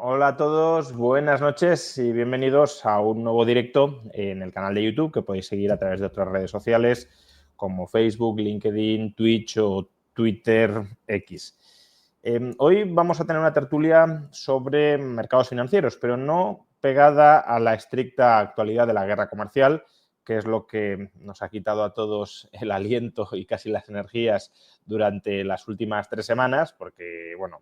Hola a todos, buenas noches y bienvenidos a un nuevo directo en el canal de YouTube que podéis seguir a través de otras redes sociales como Facebook, LinkedIn, Twitch o Twitter X. Hoy vamos a tener una tertulia sobre mercados financieros, pero no pegada a la estricta actualidad de la guerra comercial, que es lo que nos ha quitado a todos el aliento y casi las energías durante las últimas 3 semanas, porque, bueno,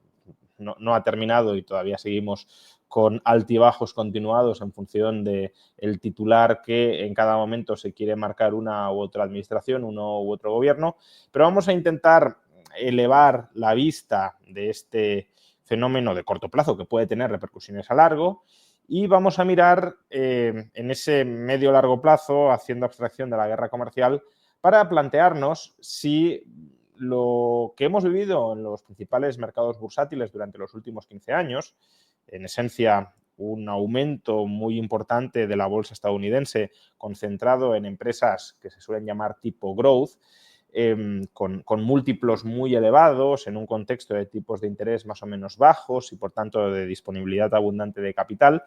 no ha terminado y todavía seguimos con altibajos continuados en función del titular que en cada momento se quiere marcar una u otra administración, uno u otro gobierno, pero vamos a intentar elevar la vista de este fenómeno de corto plazo que puede tener repercusiones a largo y vamos a mirar en ese medio-largo plazo, haciendo abstracción de la guerra comercial, para plantearnos si lo que hemos vivido en los principales mercados bursátiles durante los últimos 15 años, en esencia un aumento muy importante de la bolsa estadounidense concentrado en empresas que se suelen llamar tipo growth, con múltiplos muy elevados, en un contexto de tipos de interés más o menos bajos y, por tanto, de disponibilidad abundante de capital.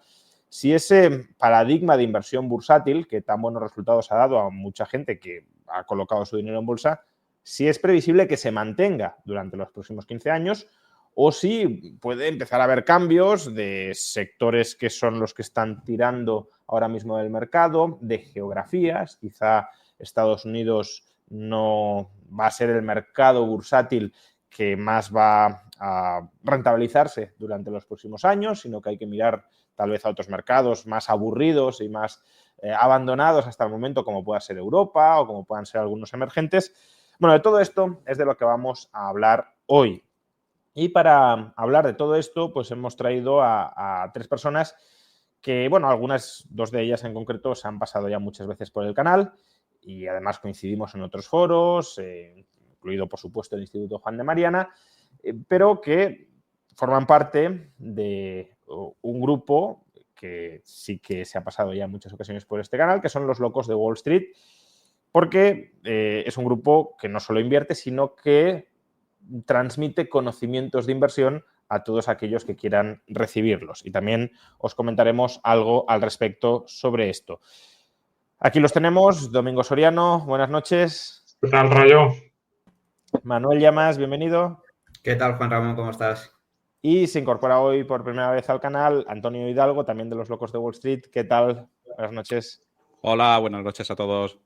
Si ese paradigma de inversión bursátil, que tan buenos resultados ha dado a mucha gente que ha colocado su dinero en bolsa, si es previsible que se mantenga durante los próximos 15 años o si puede empezar a haber cambios de sectores que son los que están tirando ahora mismo del mercado, de geografías. Quizá Estados Unidos no va a ser el mercado bursátil que más va a rentabilizarse durante los próximos años, sino que hay que mirar tal vez a otros mercados más aburridos y más abandonados hasta el momento, como pueda ser Europa o como puedan ser algunos emergentes. Bueno, de todo esto es de lo que vamos a hablar hoy. Y para hablar de todo esto, pues hemos traído a 3 personas que, bueno, dos de ellas en concreto, se han pasado ya muchas veces por el canal y además coincidimos en otros foros, incluido, por supuesto, el Instituto Juan de Mariana, pero que forman parte de un grupo que sí que se ha pasado ya en muchas ocasiones por este canal, que son los locos de Wall Street, porque es un grupo que no solo invierte, sino que transmite conocimientos de inversión a todos aquellos que quieran recibirlos. Y también os comentaremos algo al respecto sobre esto. Aquí los tenemos, Domingo Soriano, buenas noches. ¿Qué tal, Rayo? Manuel Llamas, bienvenido. ¿Qué tal, Juan Ramón? ¿Cómo estás? Y se incorpora hoy por primera vez al canal Antonio Hidalgo, también de los Locos de Wall Street. ¿Qué tal? Buenas noches. Hola, buenas noches a todos.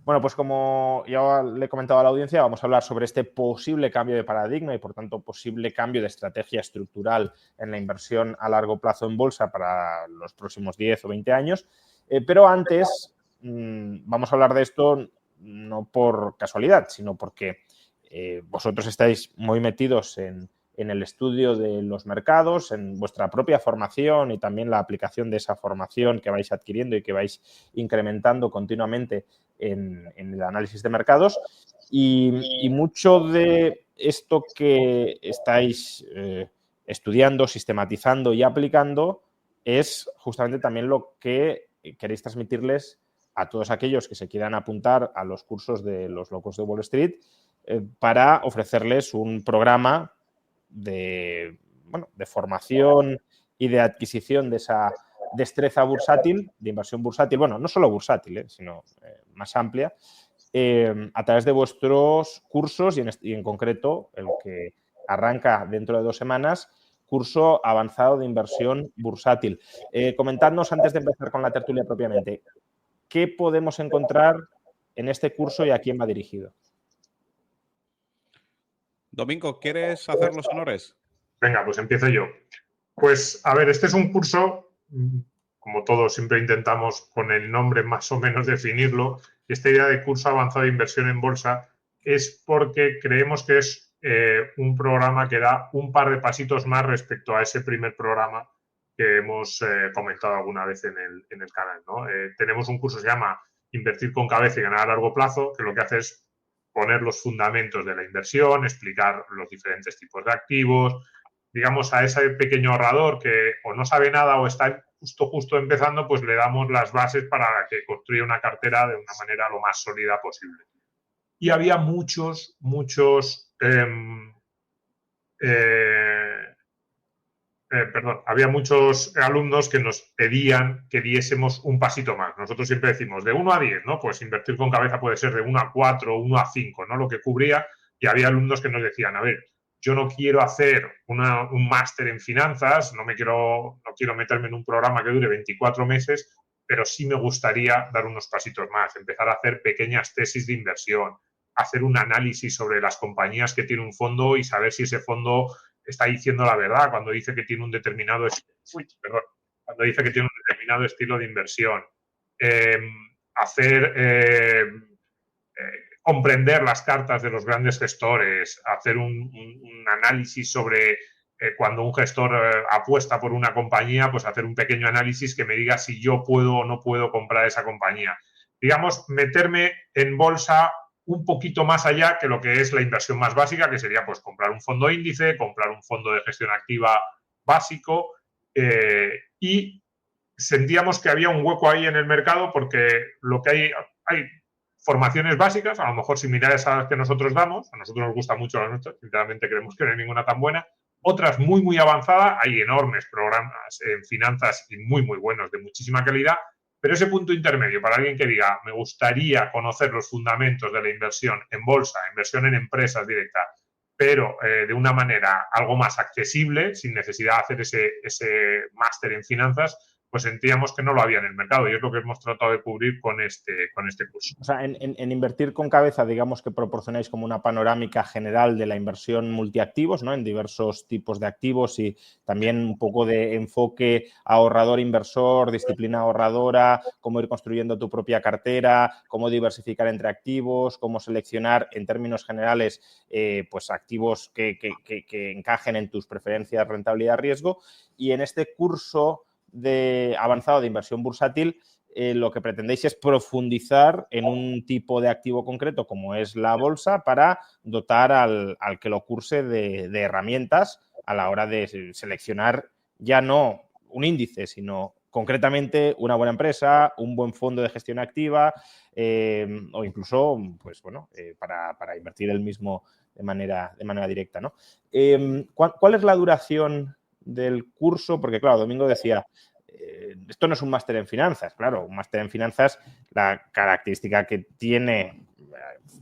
Bueno, pues como ya le he comentado a la audiencia, vamos a hablar sobre este posible cambio de paradigma y, por tanto, posible cambio de estrategia estructural en la inversión a largo plazo en bolsa para los próximos 10 o 20 años. Pero antes vamos a hablar de esto no por casualidad, sino porque vosotros estáis muy metidos en el estudio de los mercados, en vuestra propia formación y también la aplicación de esa formación que vais adquiriendo y que vais incrementando continuamente en el análisis de mercados. Y mucho de esto que estáis estudiando, sistematizando y aplicando es justamente también lo que queréis transmitirles a todos aquellos que se quieran apuntar a los cursos de los Locos de Wall Street para ofrecerles un programa de formación y de adquisición de esa destreza bursátil, de inversión bursátil, bueno, no solo bursátil, sino más amplia, a través de vuestros cursos y en concreto el que arranca dentro de 2 semanas, curso avanzado de inversión bursátil. Comentadnos antes de empezar con la tertulia propiamente, ¿qué podemos encontrar en este curso y a quién va dirigido? Domingo, ¿quieres hacer los honores? Venga, pues empiezo yo. Pues, a ver, este es un curso, como todos siempre intentamos con el nombre más o menos definirlo, y esta idea de curso avanzado de inversión en bolsa es porque creemos que es un programa que da un par de pasitos más respecto a ese primer programa que hemos comentado alguna vez en el canal, ¿no? Tenemos un curso que se llama Invertir con cabeza y ganar a largo plazo, que lo que hace es poner los fundamentos de la inversión, explicar los diferentes tipos de activos, digamos, a ese pequeño ahorrador que o no sabe nada o está justo empezando, pues le damos las bases para que construya una cartera de una manera lo más sólida posible. Y había muchos había muchos alumnos que nos pedían que diésemos un pasito más. Nosotros siempre decimos de 1 a 10, ¿no? Pues invertir con cabeza puede ser de 1 a 4, 1 a 5, ¿no? Lo que cubría. Y había alumnos que nos decían, a ver, yo no quiero hacer un máster en finanzas, no quiero meterme en un programa que dure 24 meses, pero sí me gustaría dar unos pasitos más, empezar a hacer pequeñas tesis de inversión, hacer un análisis sobre las compañías que tiene un fondo y saber si ese fondo está diciendo la verdad cuando dice que tiene un determinado estilo de inversión. Comprender las cartas de los grandes gestores, hacer un análisis sobre cuando un gestor apuesta por una compañía, pues hacer un pequeño análisis que me diga si yo puedo o no puedo comprar esa compañía. Digamos, meterme en bolsa un poquito más allá que lo que es la inversión más básica, que sería pues comprar un fondo índice, comprar un fondo de gestión activa básico, y sentíamos que había un hueco ahí en el mercado porque lo que hay formaciones básicas, a lo mejor similares a las que nosotros damos, a nosotros nos gusta mucho las nuestras, sinceramente creemos que no hay ninguna tan buena, otras muy, muy avanzadas, hay enormes programas en finanzas y muy, muy buenos, de muchísima calidad, pero ese punto intermedio, para alguien que diga, me gustaría conocer los fundamentos de la inversión en bolsa, inversión en empresas directas, pero de una manera algo más accesible, sin necesidad de hacer ese máster en finanzas, pues sentíamos que no lo había en el mercado y es lo que hemos tratado de cubrir con este curso. O sea, en Invertir con Cabeza, digamos que proporcionáis como una panorámica general de la inversión multiactivos, ¿no? En diversos tipos de activos y también un poco de enfoque ahorrador-inversor, disciplina ahorradora, cómo ir construyendo tu propia cartera, cómo diversificar entre activos, cómo seleccionar en términos generales pues activos que encajen en tus preferencias rentabilidad-riesgo. Y en este curso avanzado de inversión bursátil, lo que pretendéis es profundizar en un tipo de activo concreto como es la bolsa para dotar al que lo curse de herramientas a la hora de seleccionar ya no un índice, sino concretamente una buena empresa, un buen fondo de gestión activa o incluso pues, bueno, para invertir el mismo de manera directa, ¿no? ¿Cuál es la duración del curso? Porque, claro, Domingo decía, esto no es un máster en finanzas. Claro, un máster en finanzas, la característica que tiene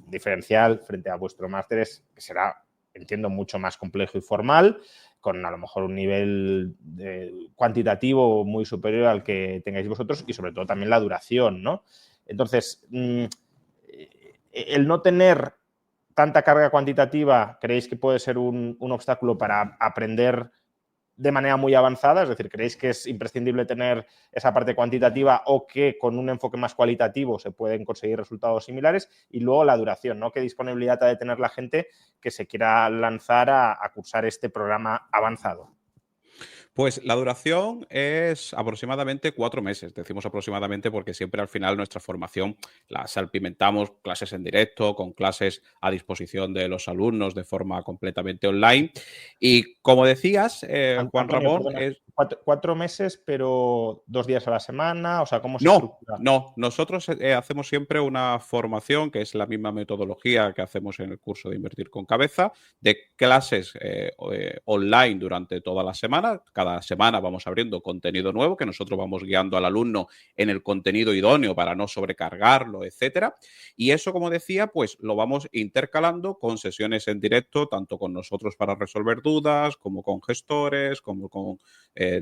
diferencial frente a vuestro máster es que será, entiendo, mucho más complejo y formal, con a lo mejor un nivel cuantitativo muy superior al que tengáis vosotros y sobre todo también la duración, ¿no? Entonces, el no tener tanta carga cuantitativa, ¿creéis que puede ser un obstáculo para aprender de manera muy avanzada? Es decir, ¿creéis que es imprescindible tener esa parte cuantitativa o que con un enfoque más cualitativo se pueden conseguir resultados similares? Y luego la duración, ¿no? ¿Qué disponibilidad ha de tener la gente que se quiera lanzar a cursar este programa avanzado? Pues la duración es aproximadamente 4 meses. Decimos aproximadamente porque siempre al final nuestra formación la salpimentamos, clases en directo, con clases a disposición de los alumnos de forma completamente online. Y como decías, Juan Antonio, Ramón, perdona, 4 meses, pero 2 días a la semana, o sea, ¿cómo se No, estructura? no. Nosotros hacemos siempre una formación que es la misma metodología que hacemos en el curso de Invertir con Cabeza, de clases online durante toda la semana. Cada semana vamos abriendo contenido nuevo que nosotros vamos guiando al alumno en el contenido idóneo para no sobrecargarlo, etcétera. Y eso, como decía, pues lo vamos intercalando con sesiones en directo, tanto con nosotros para resolver dudas, como con gestores, como con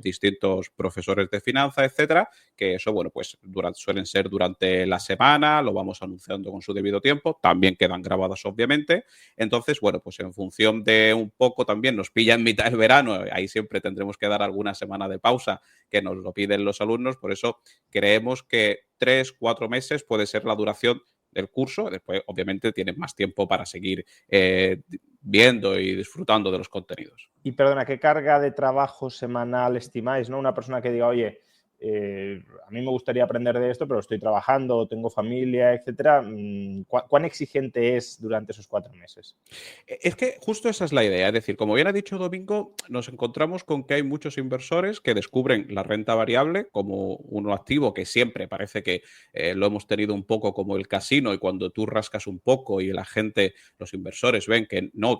distintos profesores de finanzas, etcétera, que eso, bueno, pues suelen ser durante la semana, lo vamos anunciando con su debido tiempo, también quedan grabadas, obviamente. Entonces, bueno, pues en función de un poco también nos pilla en mitad del verano, ahí siempre tendremos que dar alguna semana de pausa que nos lo piden los alumnos, por eso creemos que 3-4 meses puede ser la duración del curso. Después, obviamente, tienes más tiempo para seguir viendo y disfrutando de los contenidos. Y perdona, ¿qué carga de trabajo semanal estimáis, ¿no? Una persona que diga, oye, a mí me gustaría aprender de esto, pero estoy trabajando, tengo familia, etcétera. ¿Cuán exigente es durante esos 4 meses? Es que justo esa es la idea. Es decir, como bien ha dicho Domingo, nos encontramos con que hay muchos inversores que descubren la renta variable como un activo que siempre parece que lo hemos tenido un poco como el casino, y cuando tú rascas un poco y la gente, los inversores ven que no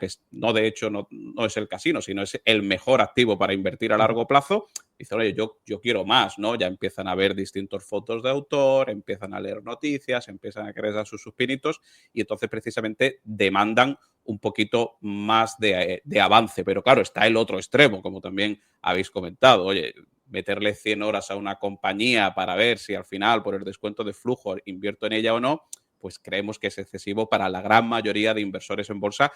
de hecho no es el casino, sino es el mejor activo para invertir a largo plazo, dicen, oye, yo quiero más, ¿no? Ya empiezan a ver distintos fotos de autor, empiezan a leer noticias, empiezan a crear sus pinitos, y entonces precisamente demandan un poquito más de avance. Pero claro, está el otro extremo, como también habéis comentado. Oye, meterle 100 horas a una compañía para ver si al final, por el descuento de flujo, invierto en ella o no, pues creemos que es excesivo para la gran mayoría de inversores en bolsa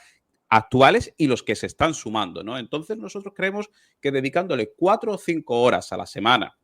actuales y los que se están sumando, ¿no? Entonces nosotros creemos que dedicándole 4 o 5 horas a la semana,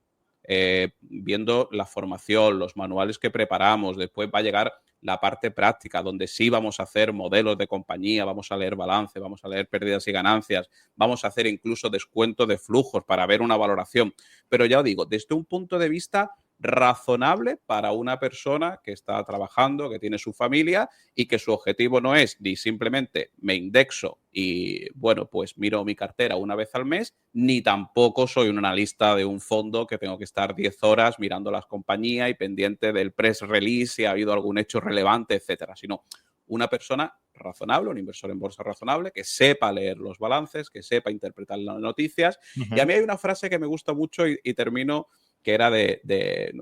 viendo la formación, los manuales que preparamos, después va a llegar la parte práctica, donde sí vamos a hacer modelos de compañía, vamos a leer balance, vamos a leer pérdidas y ganancias, vamos a hacer incluso descuento de flujos para ver una valoración. Pero ya os digo, desde un punto de vista razonable para una persona que está trabajando, que tiene su familia y que su objetivo no es ni simplemente me indexo y, bueno, pues miro mi cartera una vez al mes, ni tampoco soy un analista de un fondo que tengo que estar 10 horas mirando las compañías y pendiente del press release si ha habido algún hecho relevante, etcétera, sino una persona razonable, un inversor en bolsa razonable, que sepa leer los balances, que sepa interpretar las noticias. Y a mí hay una frase que me gusta mucho y termino, que era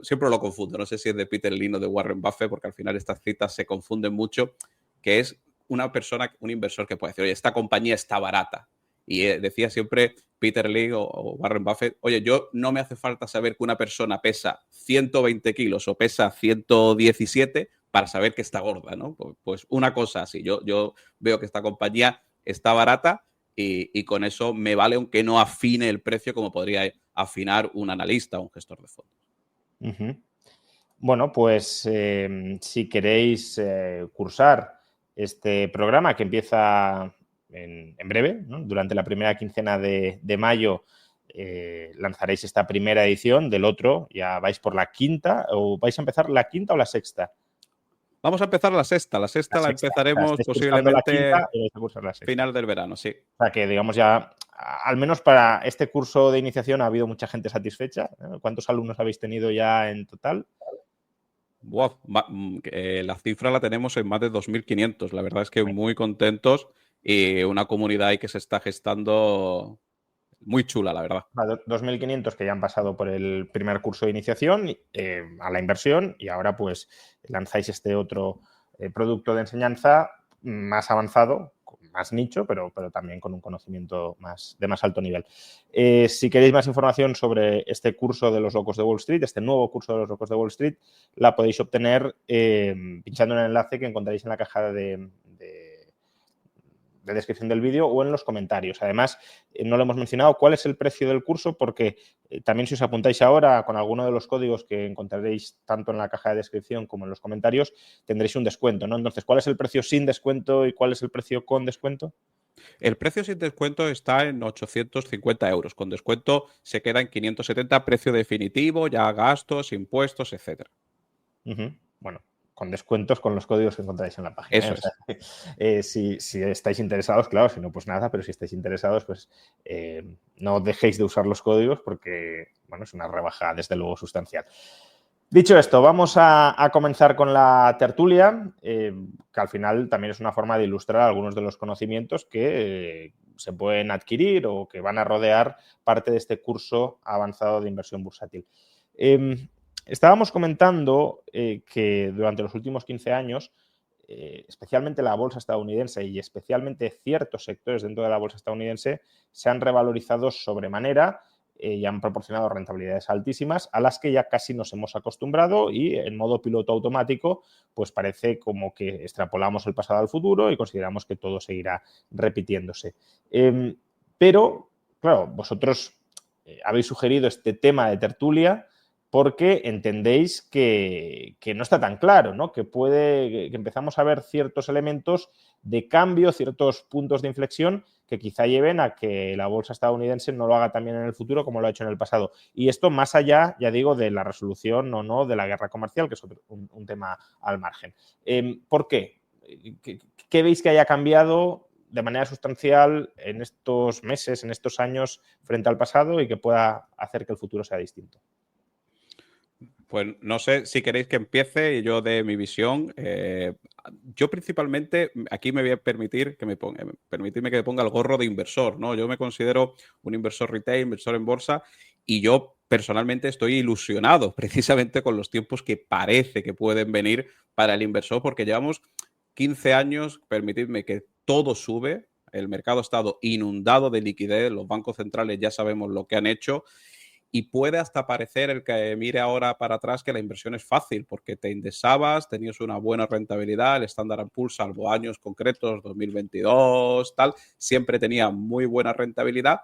siempre lo confundo, no sé si es de Peter Lynn o de Warren Buffett, porque al final estas citas se confunden mucho, que es una persona, un inversor que puede decir, oye, esta compañía está barata. Y decía siempre Peter Lynn o Warren Buffett, oye, yo no me hace falta saber que una persona pesa 120 kilos o pesa 117 para saber que está gorda, ¿no? Pues una cosa así, yo veo que esta compañía está barata y con eso me vale, aunque no afine el precio como podría afinar un analista o un gestor de fondos. Bueno, pues si queréis cursar este programa que empieza en breve, ¿no? Durante la primera quincena de mayo lanzaréis esta primera edición, del otro ya vais por la quinta, o vais a empezar la quinta o la sexta. Vamos a empezar la sexta. La sexta la empezaremos, o sea, posiblemente la final del verano, sí. O sea que, digamos, ya, al menos para este curso de iniciación ha habido mucha gente satisfecha. ¿Cuántos alumnos habéis tenido ya en total? Wow, la cifra la tenemos en más de 2.500. La verdad es que muy contentos y una comunidad ahí que se está gestando muy chula, la verdad. 2.500 que ya han pasado por el primer curso de iniciación a la inversión, y ahora pues lanzáis este otro producto de enseñanza más avanzado, más nicho, pero también con un conocimiento de más alto nivel. Si queréis más información sobre este curso de los locos de Wall Street, este nuevo curso de los locos de Wall Street, la podéis obtener pinchando en el enlace que encontraréis en la caja de descripción del vídeo o en los comentarios. Además, no lo hemos mencionado, ¿cuál es el precio del curso? Porque también si os apuntáis ahora con alguno de los códigos que encontraréis tanto en la caja de descripción como en los comentarios, tendréis un descuento, ¿no? Entonces, ¿cuál es el precio sin descuento y cuál es el precio con descuento? El precio sin descuento está en 850 euros. Con descuento se queda en 570, precio definitivo, ya gastos, impuestos, etcétera. Bueno, con descuentos con los códigos que encontráis en la página. Eso es. Si estáis interesados, claro, si no, pues nada, pero si estáis interesados, pues no dejéis de usar los códigos porque, bueno, es una rebaja desde luego sustancial. Dicho esto, vamos a comenzar con la tertulia, que al final también es una forma de ilustrar algunos de los conocimientos que se pueden adquirir o que van a rodear parte de este curso avanzado de inversión bursátil. Estábamos comentando que durante los últimos 15 años, especialmente la bolsa estadounidense y especialmente ciertos sectores dentro de la bolsa estadounidense se han revalorizado sobremanera y han proporcionado rentabilidades altísimas a las que ya casi nos hemos acostumbrado y en modo piloto automático pues parece como que extrapolamos el pasado al futuro y consideramos que todo seguirá repitiéndose. Pero, claro, vosotros habéis sugerido este tema de tertulia porque entendéis que no está tan claro, ¿no? Que empezamos a ver ciertos elementos de cambio, ciertos puntos de inflexión que quizá lleven a que la bolsa estadounidense no lo haga también en el futuro como lo ha hecho en el pasado. Y esto más allá, ya digo, de la resolución o no de la guerra comercial, que es un tema al margen. ¿Por qué? ¿Qué veis que haya cambiado de manera sustancial en estos meses, en estos años, frente al pasado y que pueda hacer que el futuro sea distinto? Pues no sé si queréis que empiece yo de mi visión. Yo principalmente, aquí me voy a permitirme que me ponga el gorro de inversor, ¿no? Yo me considero un inversor retail, inversor en bolsa, y yo personalmente estoy ilusionado precisamente con los tiempos que parece que pueden venir para el inversor, porque llevamos 15 años, permitidme, que todo sube, el mercado ha estado inundado de liquidez, los bancos centrales ya sabemos lo que han hecho, y puede hasta parecer, el que mire ahora para atrás, que la inversión es fácil, porque te indexabas, tenías una buena rentabilidad, el Standard & Poor's, salvo años concretos, 2022, tal, siempre tenía muy buena rentabilidad.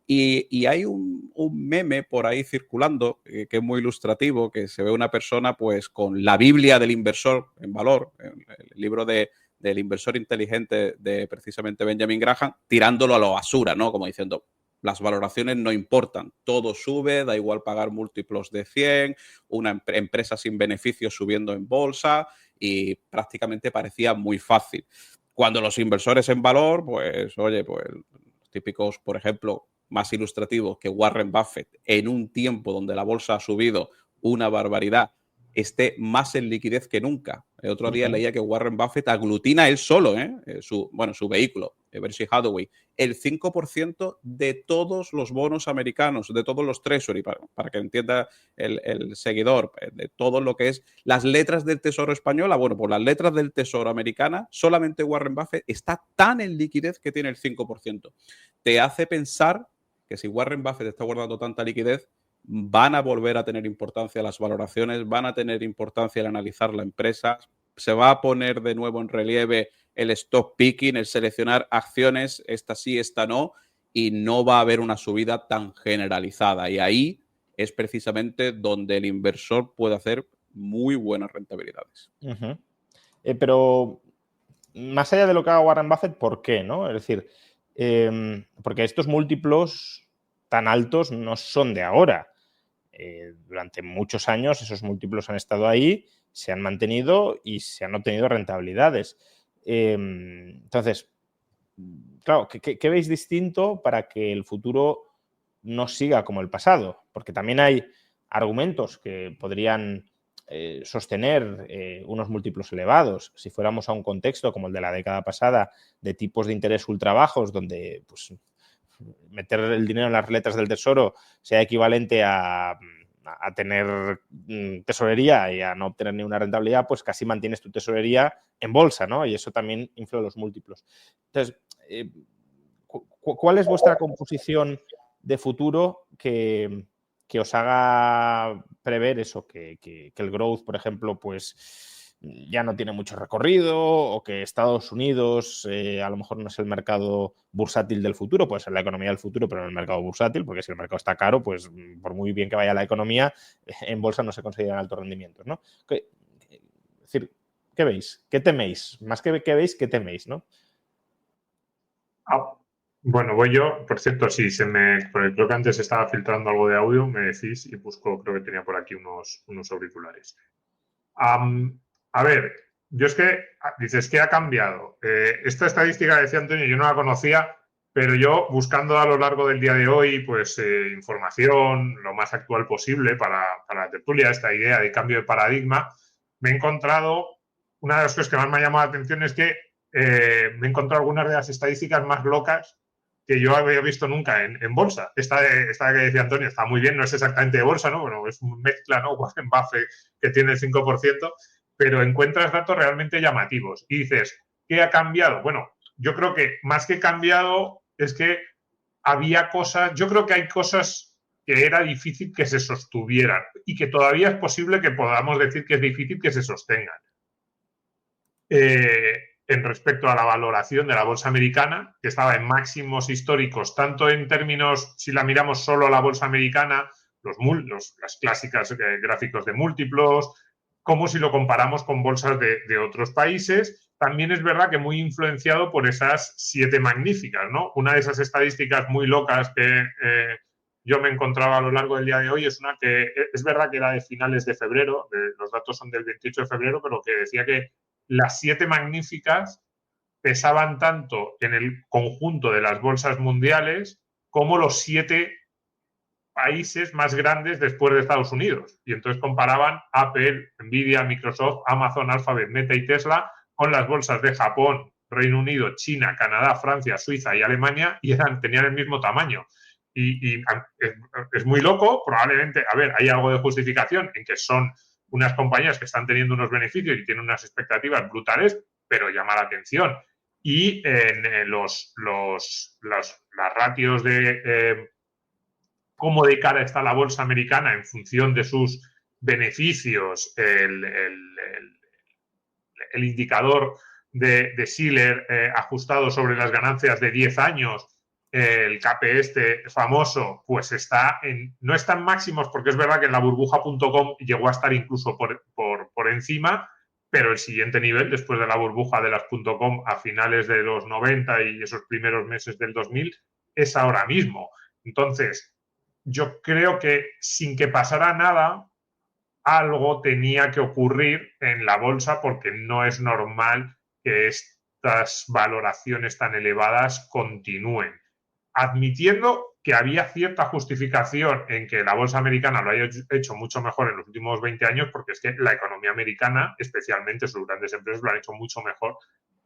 Y hay un meme por ahí circulando que es muy ilustrativo, que se ve una persona pues con la Biblia del inversor en valor, el libro del inversor inteligente de precisamente Benjamin Graham, tirándolo a la basura, ¿no? Como diciendo, las valoraciones no importan, todo sube, da igual pagar múltiplos de 100, una empresa sin beneficios subiendo en bolsa, y prácticamente parecía muy fácil. Cuando los inversores en valor, pues oye, pues los típicos, por ejemplo, más ilustrativos, que Warren Buffett, en un tiempo donde la bolsa ha subido una barbaridad, esté más en liquidez que nunca. El otro día leía que Warren Buffett aglutina él solo, su vehículo, Berkshire Hathaway, el 5% de todos los bonos americanos, de todos los treasury, para que entienda el seguidor, de todo lo que es las letras del Tesoro española. Bueno, pues las letras del Tesoro americana, solamente Warren Buffett está tan en liquidez que tiene el 5%. Te hace pensar que si Warren Buffett está guardando tanta liquidez, van a volver a tener importancia las valoraciones, van a tener importancia el analizar la empresa, se va a poner de nuevo en relieve el stock picking, el seleccionar acciones, esta sí, esta no, y no va a haber una subida tan generalizada. Y ahí es precisamente donde el inversor puede hacer muy buenas rentabilidades. Pero más allá de lo que haga Warren Buffett, ¿por qué? ¿No? Es decir, porque estos múltiplos tan altos no son de ahora. Durante muchos años esos múltiplos han estado ahí, se han mantenido y se han obtenido rentabilidades. Entonces, claro, ¿qué veis distinto para que el futuro no siga como el pasado? Porque también hay argumentos que podrían sostener unos múltiplos elevados. Si fuéramos a un contexto como el de la década pasada, de tipos de interés ultra bajos, donde pues, meter el dinero en las letras del tesoro sea equivalente a tener tesorería y a no obtener ninguna rentabilidad, pues casi mantienes tu tesorería en bolsa, ¿no? Y eso también infla los múltiplos. Entonces, ¿cuál es vuestra composición de futuro que os haga prever eso? Que el growth, por ejemplo, pues ya no tiene mucho recorrido, o que Estados Unidos a lo mejor no es el mercado bursátil del futuro, puede ser la economía del futuro, pero no el mercado bursátil, porque si el mercado está caro, pues por muy bien que vaya la economía, en bolsa no se consideran altos rendimientos, ¿no? Es decir, ¿qué veis? ¿Qué teméis? Más que qué veis, ¿qué teméis, no? Bueno, voy yo. Por cierto, si porque creo que antes estaba filtrando algo de audio, me decís, y busco, creo que tenía por aquí unos auriculares. A ver, yo es que, dices, ¿qué ha cambiado? Esta estadística, decía Antonio, yo no la conocía, pero yo, buscando a lo largo del día de hoy, pues información lo más actual posible para la tertulia, esta idea de cambio de paradigma, me he encontrado, una de las cosas que más me ha llamado la atención es que me he encontrado algunas de las estadísticas más locas que yo había visto nunca en bolsa. Esta que decía Antonio está muy bien, no es exactamente de bolsa, ¿no? Bueno, es una mezcla, ¿no? Warren Buffett, que tiene el 5%, pero encuentras datos realmente llamativos. Y dices, ¿qué ha cambiado? Bueno, yo creo que más que cambiado es que había cosas, yo creo que hay cosas que era difícil que se sostuvieran y que todavía es posible que podamos decir que es difícil que se sostengan. En respecto a la valoración de la bolsa americana, que estaba en máximos históricos, tanto en términos, si la miramos solo a la bolsa americana, las clásicas gráficos de múltiplos, como si lo comparamos con bolsas de otros países. También es verdad que muy influenciado por esas 7 magníficas, ¿no? Una de esas estadísticas muy locas que yo me encontraba a lo largo del día de hoy es una que es verdad que era de finales de febrero, los datos son del 28 de febrero, pero que decía que las 7 magníficas pesaban tanto en el conjunto de las bolsas mundiales como los 7 países más grandes después de Estados Unidos. Y entonces comparaban Apple, Nvidia, Microsoft, Amazon, Alphabet, Meta y Tesla con las bolsas de Japón, Reino Unido, China, Canadá, Francia, Suiza y Alemania y tenían el mismo tamaño. Y es muy loco, probablemente, a ver, hay algo de justificación en que son unas compañías que están teniendo unos beneficios y tienen unas expectativas brutales, pero llama la atención. Y en las ratios de cómo de cara está la bolsa americana en función de sus beneficios, el indicador de Shiller ajustado sobre las ganancias de 10 años, el KP famoso, pues no está en máximos, porque es verdad que en la burbuja.com llegó a estar incluso por encima, pero el siguiente nivel, después de la burbuja de las .com a finales de los 90 y esos primeros meses del 2000, es ahora mismo. Entonces, yo creo que sin que pasara nada, algo tenía que ocurrir en la bolsa porque no es normal que estas valoraciones tan elevadas continúen. Admitiendo que había cierta justificación en que la bolsa americana lo haya hecho mucho mejor en los últimos 20 años, porque es que la economía americana, especialmente sus grandes empresas, lo han hecho mucho mejor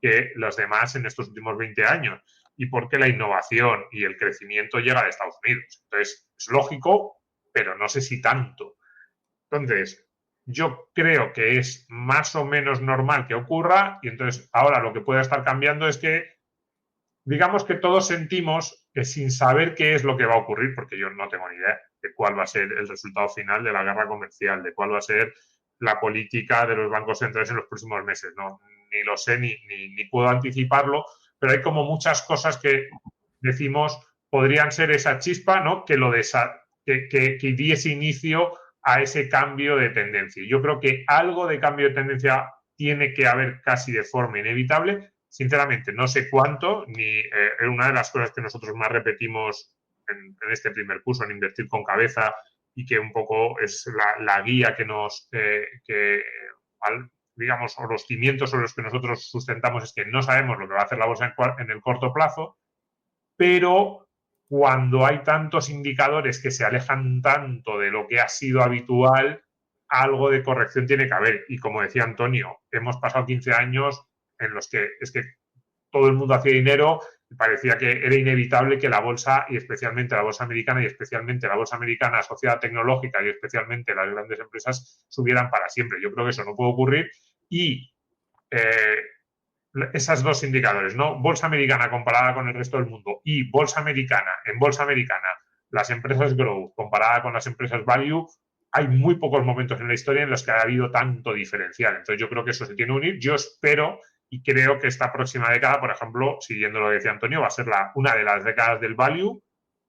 que los demás en estos últimos 20 años. Y porque la innovación y el crecimiento llega de Estados Unidos. Entonces, es lógico, pero no sé si tanto. Entonces, yo creo que es más o menos normal que ocurra y entonces ahora lo que puede estar cambiando es que digamos que todos sentimos que sin saber qué es lo que va a ocurrir, porque yo no tengo ni idea de cuál va a ser el resultado final de la guerra comercial, de cuál va a ser la política de los bancos centrales en los próximos meses. No, ni lo sé ni puedo anticiparlo, pero hay como muchas cosas que decimos podrían ser esa chispa, ¿no? Que diese inicio a ese cambio de tendencia. Yo creo que algo de cambio de tendencia tiene que haber casi de forma inevitable. Sinceramente, no sé cuánto, ni una de las cosas que nosotros más repetimos en este primer curso, en Invertir con Cabeza, y que un poco es la guía que digamos, o los cimientos sobre los que nosotros sustentamos, es que no sabemos lo que va a hacer la bolsa en el corto plazo, pero cuando hay tantos indicadores que se alejan tanto de lo que ha sido habitual, algo de corrección tiene que haber. Y como decía Antonio, hemos pasado 15 años en los que es que todo el mundo hacía dinero y parecía que era inevitable que la bolsa, y especialmente la bolsa americana, y especialmente la bolsa americana asociada tecnológica, y especialmente las grandes empresas, subieran para siempre. Yo creo que eso no puede ocurrir y esas dos indicadores, ¿no? Bolsa americana comparada con el resto del mundo y bolsa americana, en bolsa americana, las empresas growth comparada con las empresas value, hay muy pocos momentos en la historia en los que ha habido tanto diferencial. Entonces yo creo que eso se tiene que unir. Yo espero y creo que esta próxima década, por ejemplo, siguiendo lo que decía Antonio, va a ser una de las décadas del value,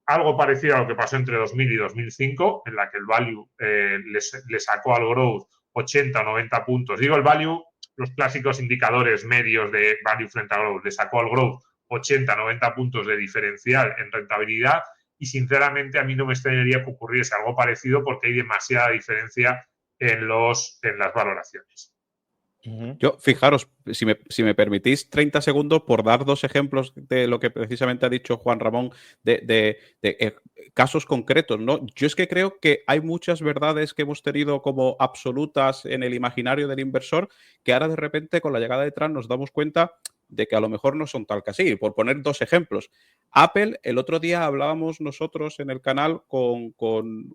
algo parecido a lo que pasó entre 2000 y 2005, en la que el value le sacó al growth 80 o 90 puntos. Digo el value, los clásicos indicadores medios de value frente a growth, le sacó al growth 80, 90 puntos de diferencial en rentabilidad y sinceramente a mí no me extrañaría que ocurriese algo parecido porque hay demasiada diferencia en las valoraciones. Yo, fijaros, si me permitís 30 segundos por dar 2 ejemplos de lo que precisamente ha dicho Juan Ramón de casos concretos, ¿no? Yo es que creo que hay muchas verdades que hemos tenido como absolutas en el imaginario del inversor que ahora de repente con la llegada de Trump nos damos cuenta de que a lo mejor no son tal que así. Por poner 2 ejemplos. Apple, el otro día hablábamos nosotros en el canal con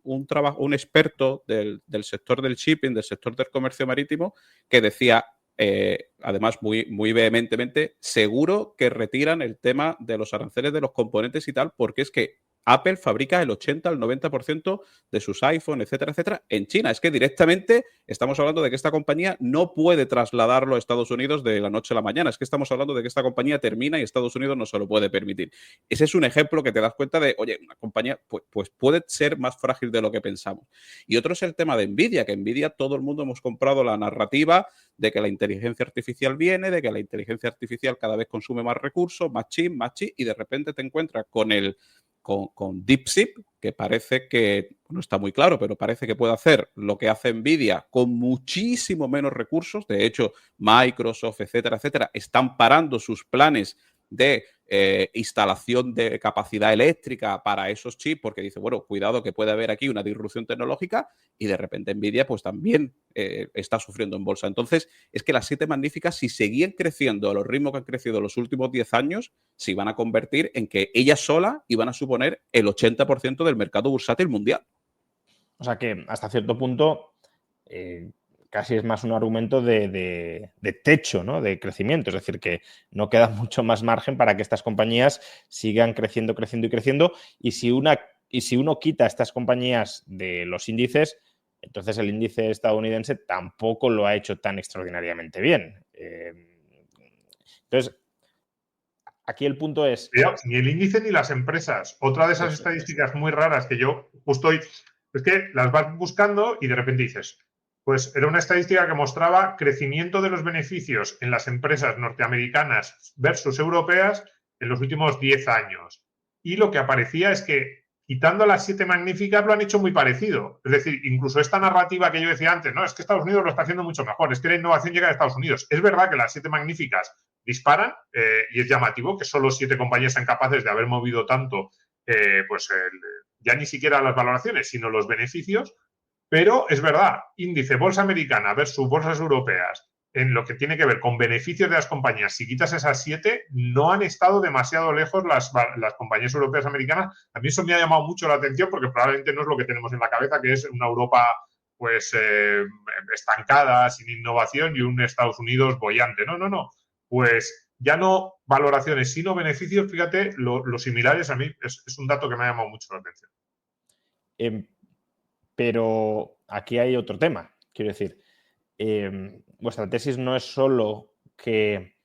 un experto del sector del shipping, del sector del comercio marítimo, que decía, además muy, muy vehementemente, seguro que retiran el tema de los aranceles de los componentes y tal, porque es que Apple fabrica el 80 al 90% de sus iPhone, etcétera, etcétera, en China. Es que directamente estamos hablando de que esta compañía no puede trasladarlo a Estados Unidos de la noche a la mañana. Es que estamos hablando de que esta compañía termina y Estados Unidos no se lo puede permitir. Ese es un ejemplo que te das cuenta de, oye, una compañía pues puede ser más frágil de lo que pensamos. Y otro es el tema de Nvidia, que Nvidia todo el mundo hemos comprado la narrativa de que la inteligencia artificial viene, de que la inteligencia artificial cada vez consume más recursos, más chip, y de repente te encuentras con DeepSeek, que parece que, no está muy claro, pero parece que puede hacer lo que hace Nvidia con muchísimo menos recursos. De hecho, Microsoft, etcétera, etcétera, están parando sus planes de instalación de capacidad eléctrica para esos chips, porque dice, bueno, cuidado que puede haber aquí una disrupción tecnológica, y de repente Nvidia pues también está sufriendo en bolsa. Entonces, es que las 7 magníficas, si seguían creciendo a los ritmos que han crecido los últimos 10 años, se iban a convertir en que ellas solas iban a suponer el 80% del mercado bursátil mundial. O sea que hasta cierto punto casi es más un argumento de techo, ¿no? De crecimiento. Es decir, que no queda mucho más margen para que estas compañías sigan creciendo, creciendo y creciendo. Y si uno quita a estas compañías de los índices, entonces el índice estadounidense tampoco lo ha hecho tan extraordinariamente bien. Entonces, aquí el punto es... Ni el índice ni las empresas. Otra de esas estadísticas muy raras que yo justo hoy... Es que las vas buscando y de repente dices... Pues era una estadística que mostraba crecimiento de los beneficios en las empresas norteamericanas versus europeas en los últimos 10 años. Y lo que aparecía es que, quitando las 7 magníficas, lo han hecho muy parecido. Es decir, incluso esta narrativa que yo decía antes, no, es que Estados Unidos lo está haciendo mucho mejor, es que la innovación llega de Estados Unidos. Es verdad que las 7 magníficas disparan y es llamativo que solo 7 compañías sean capaces de haber movido tanto, ya ni siquiera las valoraciones, sino los beneficios. Pero es verdad, índice bolsa americana versus bolsas europeas, en lo que tiene que ver con beneficios de las compañías, si quitas esas 7, no han estado demasiado lejos las compañías europeas americanas. A mí eso me ha llamado mucho la atención porque probablemente no es lo que tenemos en la cabeza, que es una Europa pues estancada, sin innovación, y un Estados Unidos boyante. No. Pues ya no valoraciones, sino beneficios. Fíjate, los similares a mí es un dato que me ha llamado mucho la atención. Pero aquí hay otro tema. Quiero decir, vuestra tesis no es solo que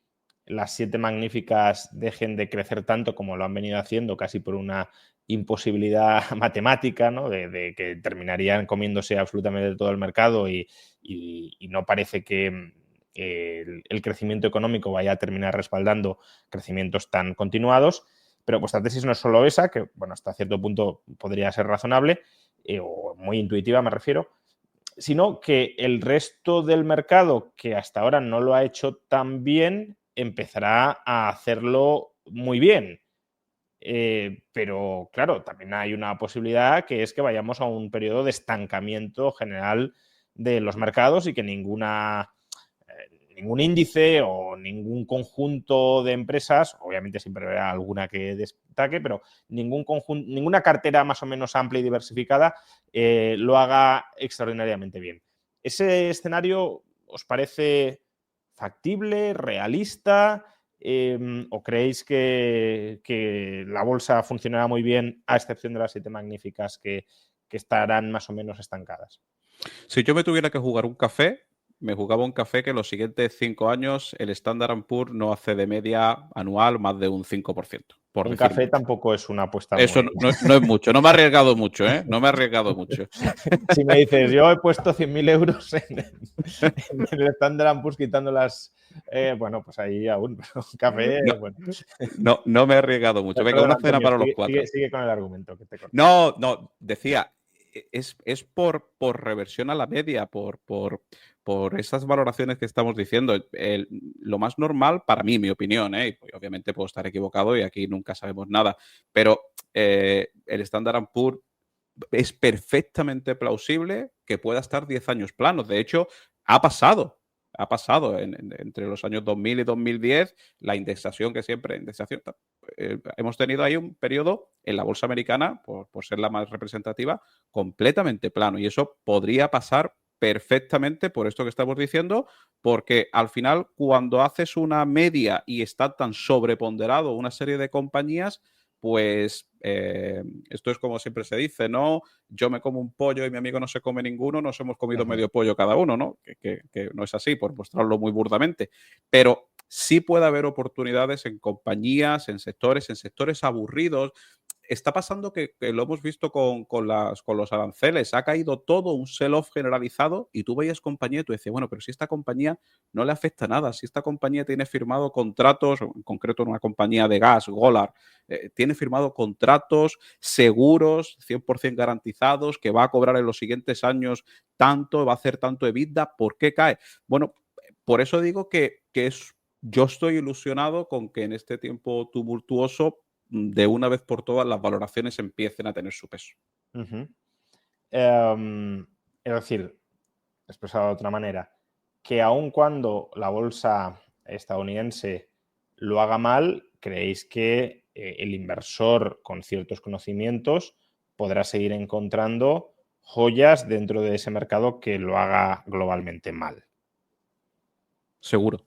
las 7 magníficas dejen de crecer tanto como lo han venido haciendo, casi por una imposibilidad matemática, ¿no? De que terminarían comiéndose absolutamente todo el mercado y no parece que el crecimiento económico vaya a terminar respaldando crecimientos tan continuados. Pero vuestra tesis no es solo esa, que bueno, hasta cierto punto podría ser razonable, o muy intuitiva me refiero, sino que el resto del mercado, que hasta ahora no lo ha hecho tan bien, empezará a hacerlo muy bien. Pero claro, también hay una posibilidad, que es que vayamos a un periodo de estancamiento general de los mercados y que ningún índice o ningún conjunto de empresas, obviamente siempre habrá alguna que destaque, pero ninguna cartera más o menos amplia y diversificada lo haga extraordinariamente bien. ¿Ese escenario os parece factible, realista? ¿O creéis que la bolsa funcionará muy bien, a excepción de las 7 magníficas que estarán más o menos estancadas? Si yo me tuviera que jugar un café, me jugaba un café que en los siguientes 5 años el Standard & Poor's no hace de media anual más de un 5%. Un café mucho. Tampoco es una apuesta. Eso muy... no es mucho. No me he arriesgado mucho, ¿eh? No me he arriesgado mucho. Si me dices, yo he puesto 100.000 euros en el Standard & Poor's quitando las... bueno, pues ahí aún. Un café, no, bueno. No me he arriesgado mucho. Venga, una cena para los 4. Sigue con el argumento. Que te no, decía... Es por reversión a la media, por esas valoraciones que estamos diciendo. Lo más normal, para mí, mi opinión, y obviamente puedo estar equivocado y aquí nunca sabemos nada, pero el Standard & Poor's es perfectamente plausible que pueda estar 10 años planos. De hecho, ha pasado entre los años 2000 y 2010, la indexación que siempre, hemos tenido ahí un periodo en la bolsa americana, por ser la más representativa, completamente plano. Y eso podría pasar perfectamente por esto que estamos diciendo, porque al final, cuando haces una media y está tan sobreponderado una serie de compañías, pues esto es como siempre se dice, ¿no? Yo me como un pollo y mi amigo no se come ninguno, nos hemos comido medio pollo cada uno, ¿no? Que no es así, por mostrarlo muy burdamente. Pero sí puede haber oportunidades en compañías, en sectores aburridos. Está pasando que lo hemos visto con los aranceles. Ha caído todo un sell-off generalizado y tú veías compañía y tú decías, bueno, pero si esta compañía no le afecta nada, si esta compañía tiene firmado contratos, en concreto en una compañía de gas, Golar, tiene firmado contratos seguros, 100% garantizados, que va a cobrar en los siguientes años tanto, va a hacer tanto EBITDA, ¿por qué cae? Bueno, por eso digo que yo estoy ilusionado con que en este tiempo tumultuoso de una vez por todas las valoraciones empiecen a tener su peso. Es decir, expresado de otra manera, que aun cuando la bolsa estadounidense lo haga mal, ¿creéis que el inversor con ciertos conocimientos podrá seguir encontrando joyas dentro de ese mercado que lo haga globalmente mal? Seguro.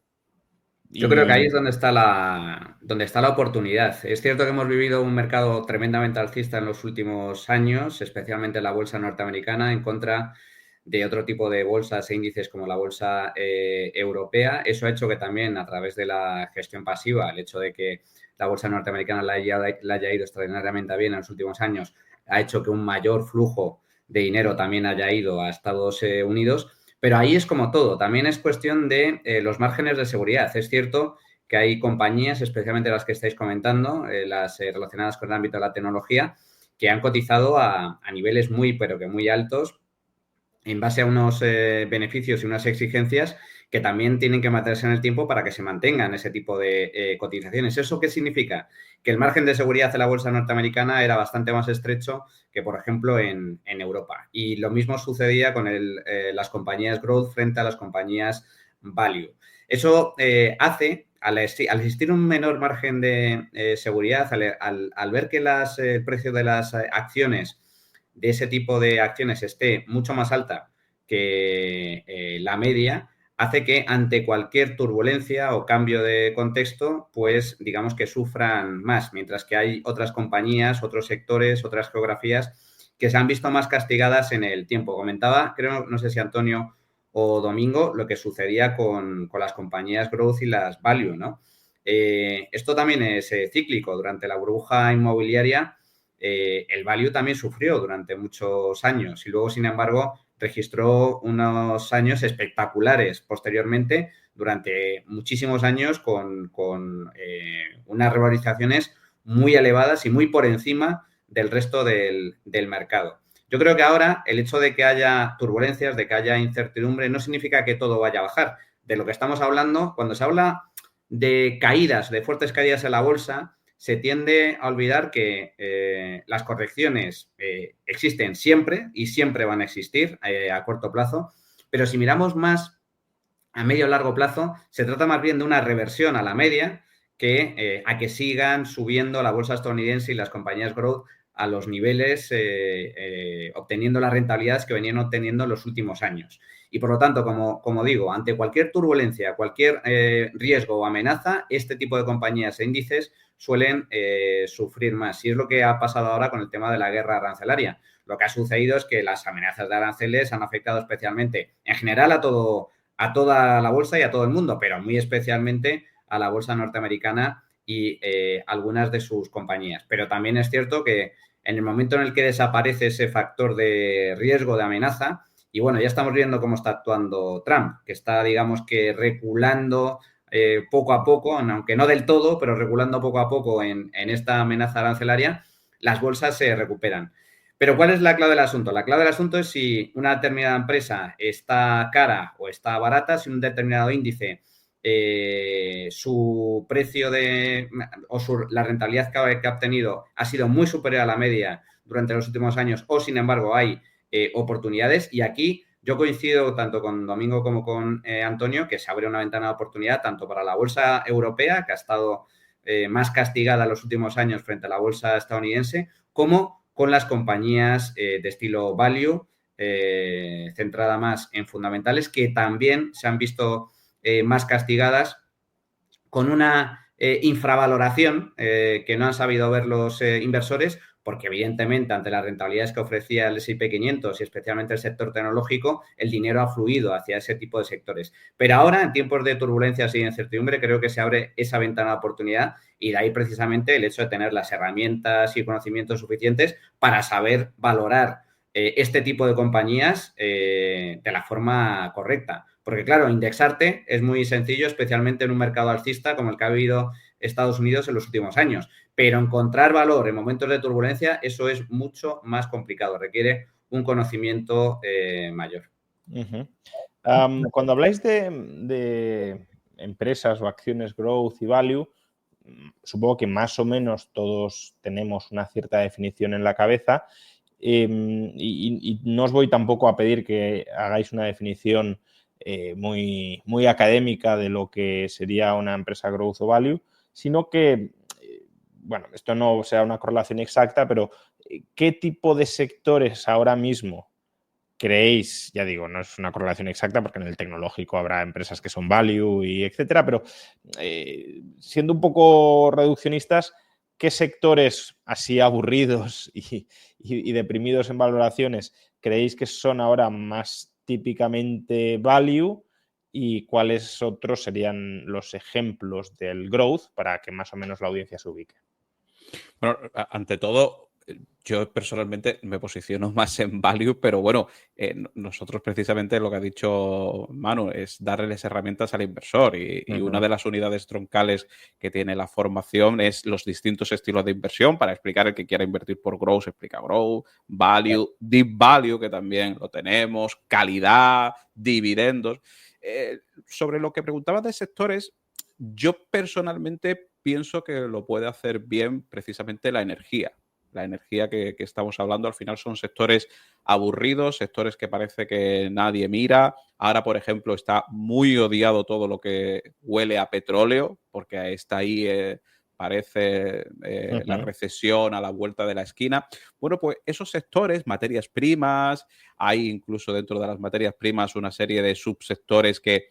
Yo creo que ahí es donde está la oportunidad. Es cierto que hemos vivido un mercado tremendamente alcista en los últimos años, especialmente en la bolsa norteamericana, en contra de otro tipo de bolsas e índices como la bolsa europea. Eso ha hecho que también a través de la gestión pasiva, el hecho de que la bolsa norteamericana la haya ido extraordinariamente bien en los últimos años, ha hecho que un mayor flujo de dinero también haya ido a Estados Unidos. Pero ahí es como todo, también es cuestión de los márgenes de seguridad. Es cierto que hay compañías, especialmente las que estáis comentando, las relacionadas con el ámbito de la tecnología, que han cotizado a niveles pero que muy altos en base a unos beneficios y unas exigencias que también tienen que mantenerse en el tiempo para que se mantengan ese tipo de cotizaciones. ¿Eso qué significa? Que el margen de seguridad de la bolsa norteamericana era bastante más estrecho que, por ejemplo, en Europa. Y lo mismo sucedía con las compañías growth frente a las compañías value. Eso hace, al existir un menor margen de seguridad, al ver que el precio de las acciones de ese tipo de acciones esté mucho más alta que la media, hace que ante cualquier turbulencia o cambio de contexto, pues digamos que sufran más, mientras que hay otras compañías, otros sectores, otras geografías que se han visto más castigadas en el tiempo. Comentaba, creo, no sé si Antonio o Domingo, lo que sucedía con las compañías growth y las value, ¿no? Esto también es cíclico. Durante la burbuja inmobiliaria, el value también sufrió durante muchos años y luego, sin embargo, registró unos años espectaculares posteriormente, durante muchísimos años, con unas revalorizaciones muy elevadas y muy por encima del resto del mercado. Yo creo que ahora el hecho de que haya turbulencias, de que haya incertidumbre, no significa que todo vaya a bajar. De lo que estamos hablando, cuando se habla de caídas, de fuertes caídas en la bolsa, se tiende a olvidar que las correcciones existen siempre y siempre van a existir a corto plazo, pero si miramos más a medio o largo plazo, se trata más bien de una reversión a la media que a que sigan subiendo la bolsa estadounidense y las compañías growth a los niveles obteniendo las rentabilidades que venían obteniendo en los últimos años. Y por lo tanto, como digo, ante cualquier turbulencia, cualquier riesgo o amenaza, este tipo de compañías e índices suelen sufrir más. Y es lo que ha pasado ahora con el tema de la guerra arancelaria. Lo que ha sucedido es que las amenazas de aranceles han afectado especialmente, en general, a toda la bolsa y a todo el mundo, pero muy especialmente a la bolsa norteamericana y algunas de sus compañías. Pero también es cierto que en el momento en el que desaparece ese factor de riesgo, de amenaza, y bueno, ya estamos viendo cómo está actuando Trump, que está, digamos que, reculando poco a poco, aunque no del todo, pero reculando poco a poco en esta amenaza arancelaria, las bolsas se recuperan. Pero ¿cuál es la clave del asunto? La clave del asunto es si una determinada empresa está cara o está barata, si un determinado índice, su precio la rentabilidad que ha obtenido ha sido muy superior a la media durante los últimos años, o sin embargo hay oportunidades. Y aquí yo coincido tanto con Domingo como con Antonio, que se abre una ventana de oportunidad tanto para la bolsa europea, que ha estado más castigada en los últimos años frente a la bolsa estadounidense, como con las compañías de estilo value, centrada más en fundamentales, que también se han visto más castigadas, con una infravaloración que no han sabido ver los inversores, porque evidentemente ante las rentabilidades que ofrecía el S&P 500 y especialmente el sector tecnológico, el dinero ha fluido hacia ese tipo de sectores. Pero ahora, en tiempos de turbulencias y de incertidumbre, creo que se abre esa ventana de oportunidad y de ahí precisamente el hecho de tener las herramientas y conocimientos suficientes para saber valorar este tipo de compañías de la forma correcta. Porque, claro, indexarte es muy sencillo, especialmente en un mercado alcista como el que ha habido Estados Unidos en los últimos años. Pero encontrar valor en momentos de turbulencia, eso es mucho más complicado. Requiere un conocimiento mayor. Cuando habláis de empresas o acciones growth y value, supongo que más o menos todos tenemos una cierta definición en la cabeza. Y no os voy tampoco a pedir que hagáis una definición muy, muy académica de lo que sería una empresa growth o value, sino que, bueno, esto no sea una correlación exacta, pero ¿qué tipo de sectores ahora mismo creéis? Ya digo, no es una correlación exacta porque en el tecnológico habrá empresas que son value y etcétera, pero siendo un poco reduccionistas, ¿qué sectores así aburridos y deprimidos en valoraciones creéis que son ahora más típicamente value y cuáles otros serían los ejemplos del growth para que más o menos la audiencia se ubique? Bueno, ante todo, yo personalmente me posiciono más en value, pero bueno, nosotros precisamente lo que ha dicho Manu es darles herramientas al inversor y una de las unidades troncales que tiene la formación es los distintos estilos de inversión para explicar el que quiera invertir por growth, se explica growth, value, deep value, que también lo tenemos, calidad, dividendos. Sobre lo que preguntabas de sectores, yo personalmente pienso que lo puede hacer bien precisamente la energía. La energía que estamos hablando al final son sectores aburridos, sectores que parece que nadie mira. Ahora, por ejemplo, está muy odiado todo lo que huele a petróleo, porque está ahí, parece la recesión a la vuelta de la esquina. Bueno, pues esos sectores, materias primas, hay incluso dentro de las materias primas una serie de subsectores que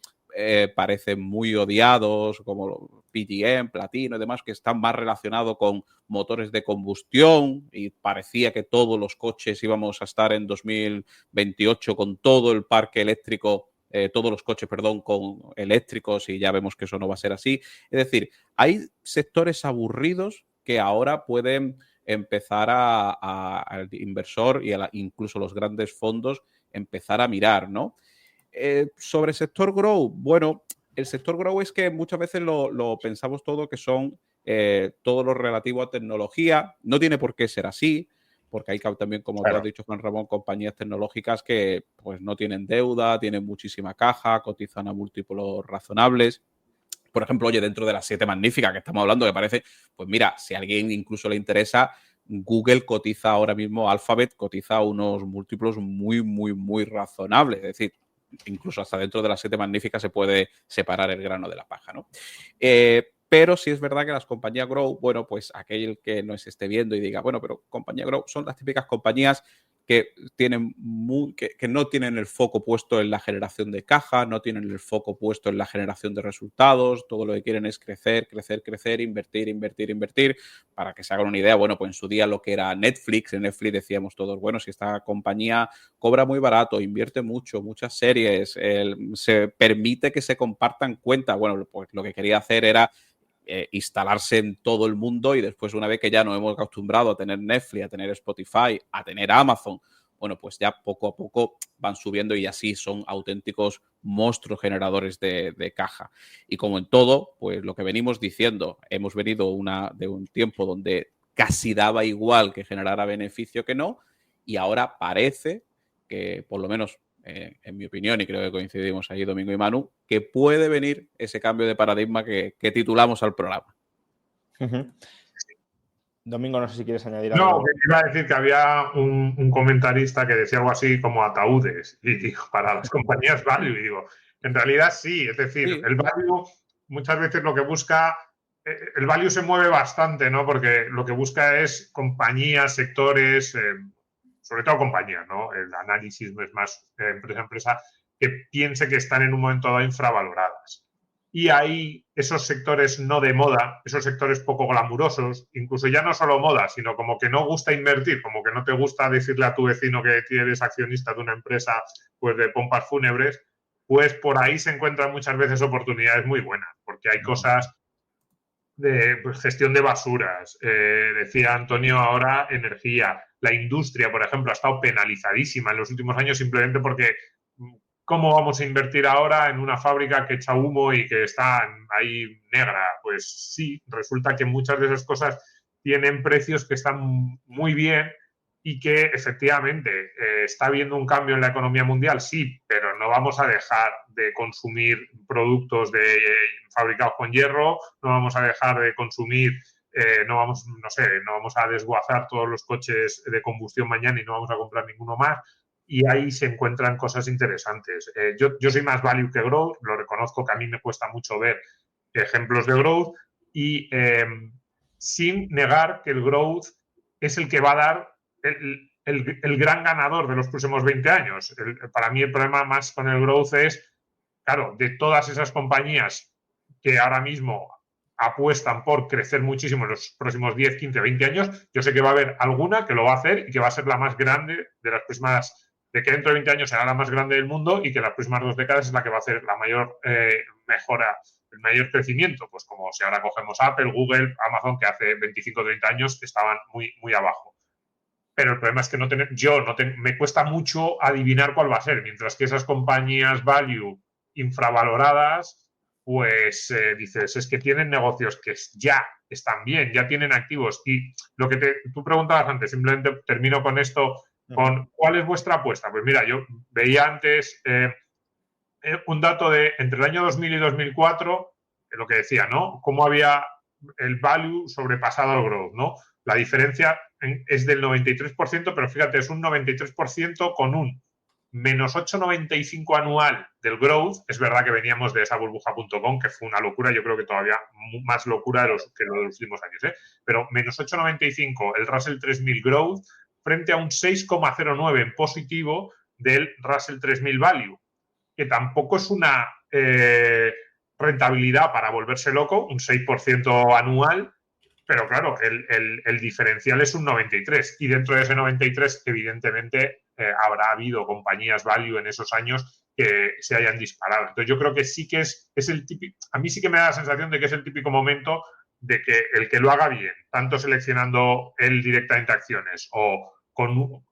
parecen muy odiados, como PGM, platino y demás, que están más relacionados con motores de combustión y parecía que todos los coches íbamos a estar en 2028 con todo el parque eléctrico, todos los coches, perdón, con eléctricos y ya vemos que eso no va a ser así. Es decir, hay sectores aburridos que ahora pueden empezar al inversor y incluso los grandes fondos empezar a mirar, ¿no? Sobre sector grow, bueno, el sector grow es que muchas veces lo pensamos todo que son todo lo relativo a tecnología. No tiene por qué ser así, porque hay también, como tú has dicho, Juan Ramón, compañías tecnológicas que pues no tienen deuda, tienen muchísima caja, cotizan a múltiplos razonables. Por ejemplo, oye, dentro de las 7 magníficas que estamos hablando, que parece, pues mira, si a alguien incluso le interesa, Google cotiza ahora mismo, Alphabet cotiza unos múltiplos muy, muy, muy razonables. Es decir, incluso hasta dentro de las 7 magníficas se puede separar el grano de la paja, ¿no? Pero sí es verdad que las compañías grow, bueno, pues aquel que nos esté viendo y diga, bueno, pero compañía grow son las típicas compañías que tienen que no tienen el foco puesto en la generación de caja, no tienen el foco puesto en la generación de resultados, todo lo que quieren es crecer, crecer, crecer, invertir, invertir, invertir. Para que se hagan una idea, bueno, pues en su día lo que era Netflix, en Netflix decíamos todos, bueno, si esta compañía cobra muy barato, invierte mucho, muchas series, se permite que se compartan cuentas, bueno, pues lo que quería hacer era instalarse en todo el mundo y después una vez que ya nos hemos acostumbrado a tener Netflix, a tener Spotify, a tener Amazon, bueno, pues ya poco a poco van subiendo y así son auténticos monstruos generadores de caja. Y como en todo, pues lo que venimos diciendo, hemos venido de un tiempo donde casi daba igual que generara beneficio que no, y ahora parece que, por lo menos en mi opinión, y creo que coincidimos ahí Domingo y Manu, que puede venir ese cambio de paradigma que titulamos al programa. Domingo, no sé si quieres añadir algo. No, que iba a decir que había un comentarista que decía algo así como ataúdes y digo, para las compañías value, y digo, en realidad sí, es decir, sí. El value muchas veces lo que busca, el value se mueve bastante, ¿no? Porque lo que busca es compañías, sectores, sobre todo compañías, ¿no? El análisis no es más empresa a empresa, que piense que están en un momento dado infravaloradas. y ahí esos sectores no de moda, esos sectores poco glamurosos, incluso ya no solo moda, sino como que no gusta invertir, como que no te gusta decirle a tu vecino que eres accionista de una empresa pues de pompas fúnebres, pues por ahí se encuentran muchas veces oportunidades muy buenas, porque hay cosas de pues, gestión de basuras, decía Antonio ahora, energía. La industria, por ejemplo, ha estado penalizadísima en los últimos años simplemente porque ¿cómo vamos a invertir ahora en una fábrica que echa humo y que está ahí negra? Pues sí, resulta que muchas de esas cosas tienen precios que están muy bien y que efectivamente está habiendo un cambio en la economía mundial, sí, pero no vamos a dejar de consumir productos fabricados con hierro, no vamos a dejar de consumir, no vamos a desguazar todos los coches de combustión mañana y no vamos a comprar ninguno más. Y ahí se encuentran cosas interesantes. Yo soy más value que growth, lo reconozco que a mí me cuesta mucho ver ejemplos de growth y sin negar que el growth es el que va a dar el gran ganador de los próximos 20 años. Para mí el problema más con el growth es, claro, de todas esas compañías que ahora mismo apuestan por crecer muchísimo en los próximos 10, 15, 20 años, yo sé que va a haber alguna que lo va a hacer y que va a ser la más grande de las próximas, de que dentro de 20 años será la más grande del mundo y que las próximas 2 décadas es la que va a hacer la mayor mejora, el mayor crecimiento, pues como si ahora cogemos Apple, Google, Amazon, que hace 25 o 30 años estaban muy, muy abajo. Pero el problema es que me cuesta mucho adivinar cuál va a ser, mientras que esas compañías value infravaloradas, pues dices, es que tienen negocios que ya están bien, ya tienen activos. Y lo que tú preguntabas antes, simplemente termino con esto, con ¿cuál es vuestra apuesta? Pues mira, yo veía antes un dato de entre el año 2000 y 2004, lo que decía, ¿no? Cómo había el value sobrepasado al growth, ¿no? La diferencia es del 93%, pero fíjate, es un 93% con un menos 8,95 anual del growth. Es verdad que veníamos de esa burbuja.com, que fue una locura, yo creo que todavía más locura que lo de los últimos años, ¿eh? Pero menos 8,95 el Russell 3000 growth frente a un 6,09 en positivo del Russell 3000 value, que tampoco es una rentabilidad para volverse loco, un 6% anual, pero claro, el diferencial es un 93 y dentro de ese 93 evidentemente habrá habido compañías value en esos años que se hayan disparado. Entonces yo creo que sí que es el típico, a mí sí que me da la sensación de que es el típico momento de que el que lo haga bien, tanto seleccionando él directamente acciones o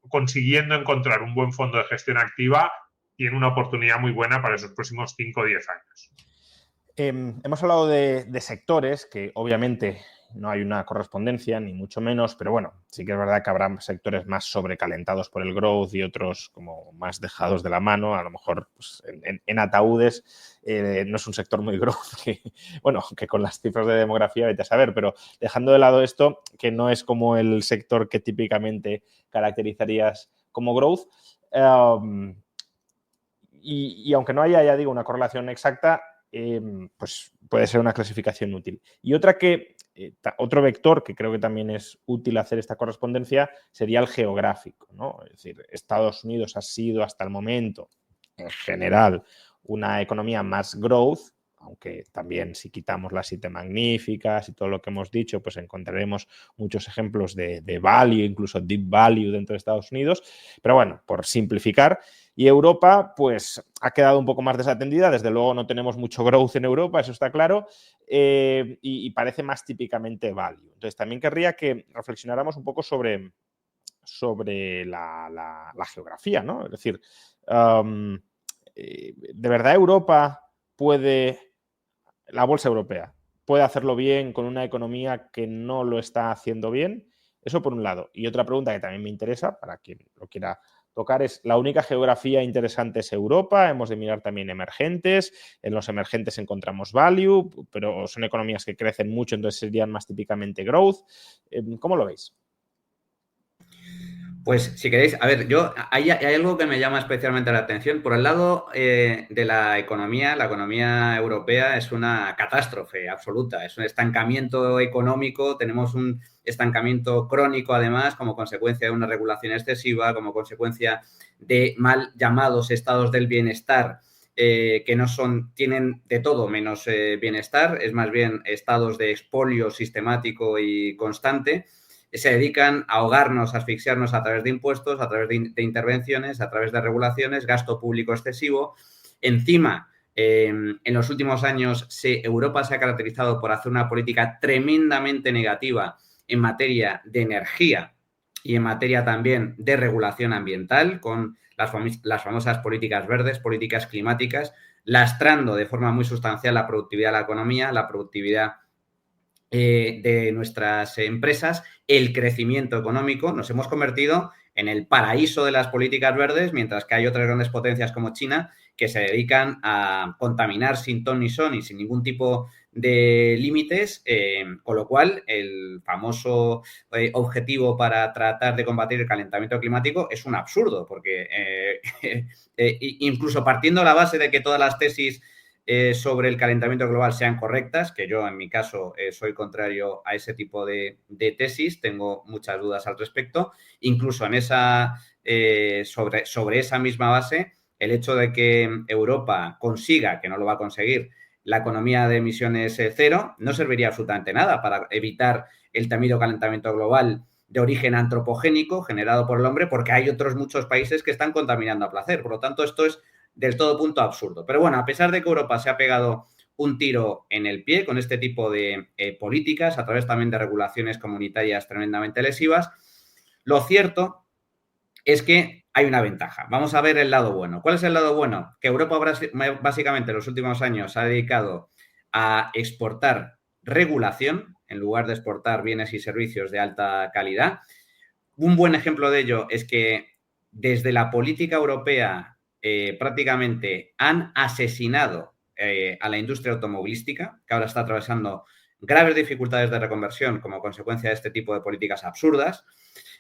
consiguiendo encontrar un buen fondo de gestión activa, tiene una oportunidad muy buena para esos próximos 5 o 10 años. Hemos hablado de sectores que obviamente no hay una correspondencia, ni mucho menos, pero bueno, sí que es verdad que habrá sectores más sobrecalentados por el growth y otros como más dejados de la mano. A lo mejor pues, en ataúdes no es un sector muy growth, que con las cifras de demografía vete a saber, pero dejando de lado esto, que no es como el sector que típicamente caracterizarías como growth, y aunque no haya, ya digo, una correlación exacta, pues puede ser una clasificación útil. Y otro vector que creo que también es útil hacer esta correspondencia sería el geográfico, ¿no? Es decir, Estados Unidos ha sido hasta el momento, en general, una economía más growth, aunque también si quitamos las 7 magníficas y todo lo que hemos dicho, pues encontraremos muchos ejemplos de value, incluso deep value dentro de Estados Unidos. Pero bueno, por simplificar. Y Europa, pues, ha quedado un poco más desatendida. Desde luego no tenemos mucho growth en Europa, eso está claro, y parece más típicamente value. Entonces, también querría que reflexionáramos un poco sobre la geografía, ¿no? Es decir, ¿de verdad Europa la bolsa europea puede hacerlo bien con una economía que no lo está haciendo bien? Eso por un lado. Y otra pregunta que también me interesa, para quien lo quiera tocar, es: ¿la única geografía interesante es Europa? Hemos de mirar también emergentes. En los emergentes encontramos value, pero son economías que crecen mucho, entonces serían más típicamente growth. ¿Cómo lo veis? Pues si queréis, a ver, hay algo que me llama especialmente la atención. Por el lado de la economía europea es una catástrofe absoluta, es un estancamiento económico, tenemos un estancamiento crónico además como consecuencia de una regulación excesiva, como consecuencia de mal llamados estados del bienestar que tienen de todo menos bienestar, es más bien estados de expolio sistemático y constante. Se dedican a ahogarnos, a asfixiarnos a través de impuestos, a través de intervenciones, a través de regulaciones, gasto público excesivo. Encima, en los últimos años, Europa se ha caracterizado por hacer una política tremendamente negativa en materia de energía y en materia también de regulación ambiental, con las famosas políticas verdes, políticas climáticas, lastrando de forma muy sustancial la productividad de la economía, la productividad de nuestras empresas, el crecimiento económico. Nos hemos convertido en el paraíso de las políticas verdes, mientras que hay otras grandes potencias como China que se dedican a contaminar sin ton ni son y sin ningún tipo de límites, con lo cual el famoso objetivo para tratar de combatir el calentamiento climático es un absurdo, porque incluso partiendo de la base de que todas las tesis sobre el calentamiento global sean correctas, que yo en mi caso soy contrario a ese tipo de tesis, tengo muchas dudas al respecto, incluso en sobre esa misma base, el hecho de que Europa consiga, que no lo va a conseguir, la economía de emisiones cero, no serviría absolutamente nada para evitar el temido calentamiento global de origen antropogénico generado por el hombre, porque hay otros muchos países que están contaminando a placer. Por lo tanto, esto es del todo punto absurdo. Pero bueno, a pesar de que Europa se ha pegado un tiro en el pie con este tipo de políticas, a través también de regulaciones comunitarias tremendamente lesivas, lo cierto es que hay una ventaja. Vamos a ver el lado bueno. ¿Cuál es el lado bueno? Que Europa básicamente en los últimos años se ha dedicado a exportar regulación en lugar de exportar bienes y servicios de alta calidad. Un buen ejemplo de ello es que desde la política europea prácticamente han asesinado a la industria automovilística, que ahora está atravesando graves dificultades de reconversión como consecuencia de este tipo de políticas absurdas.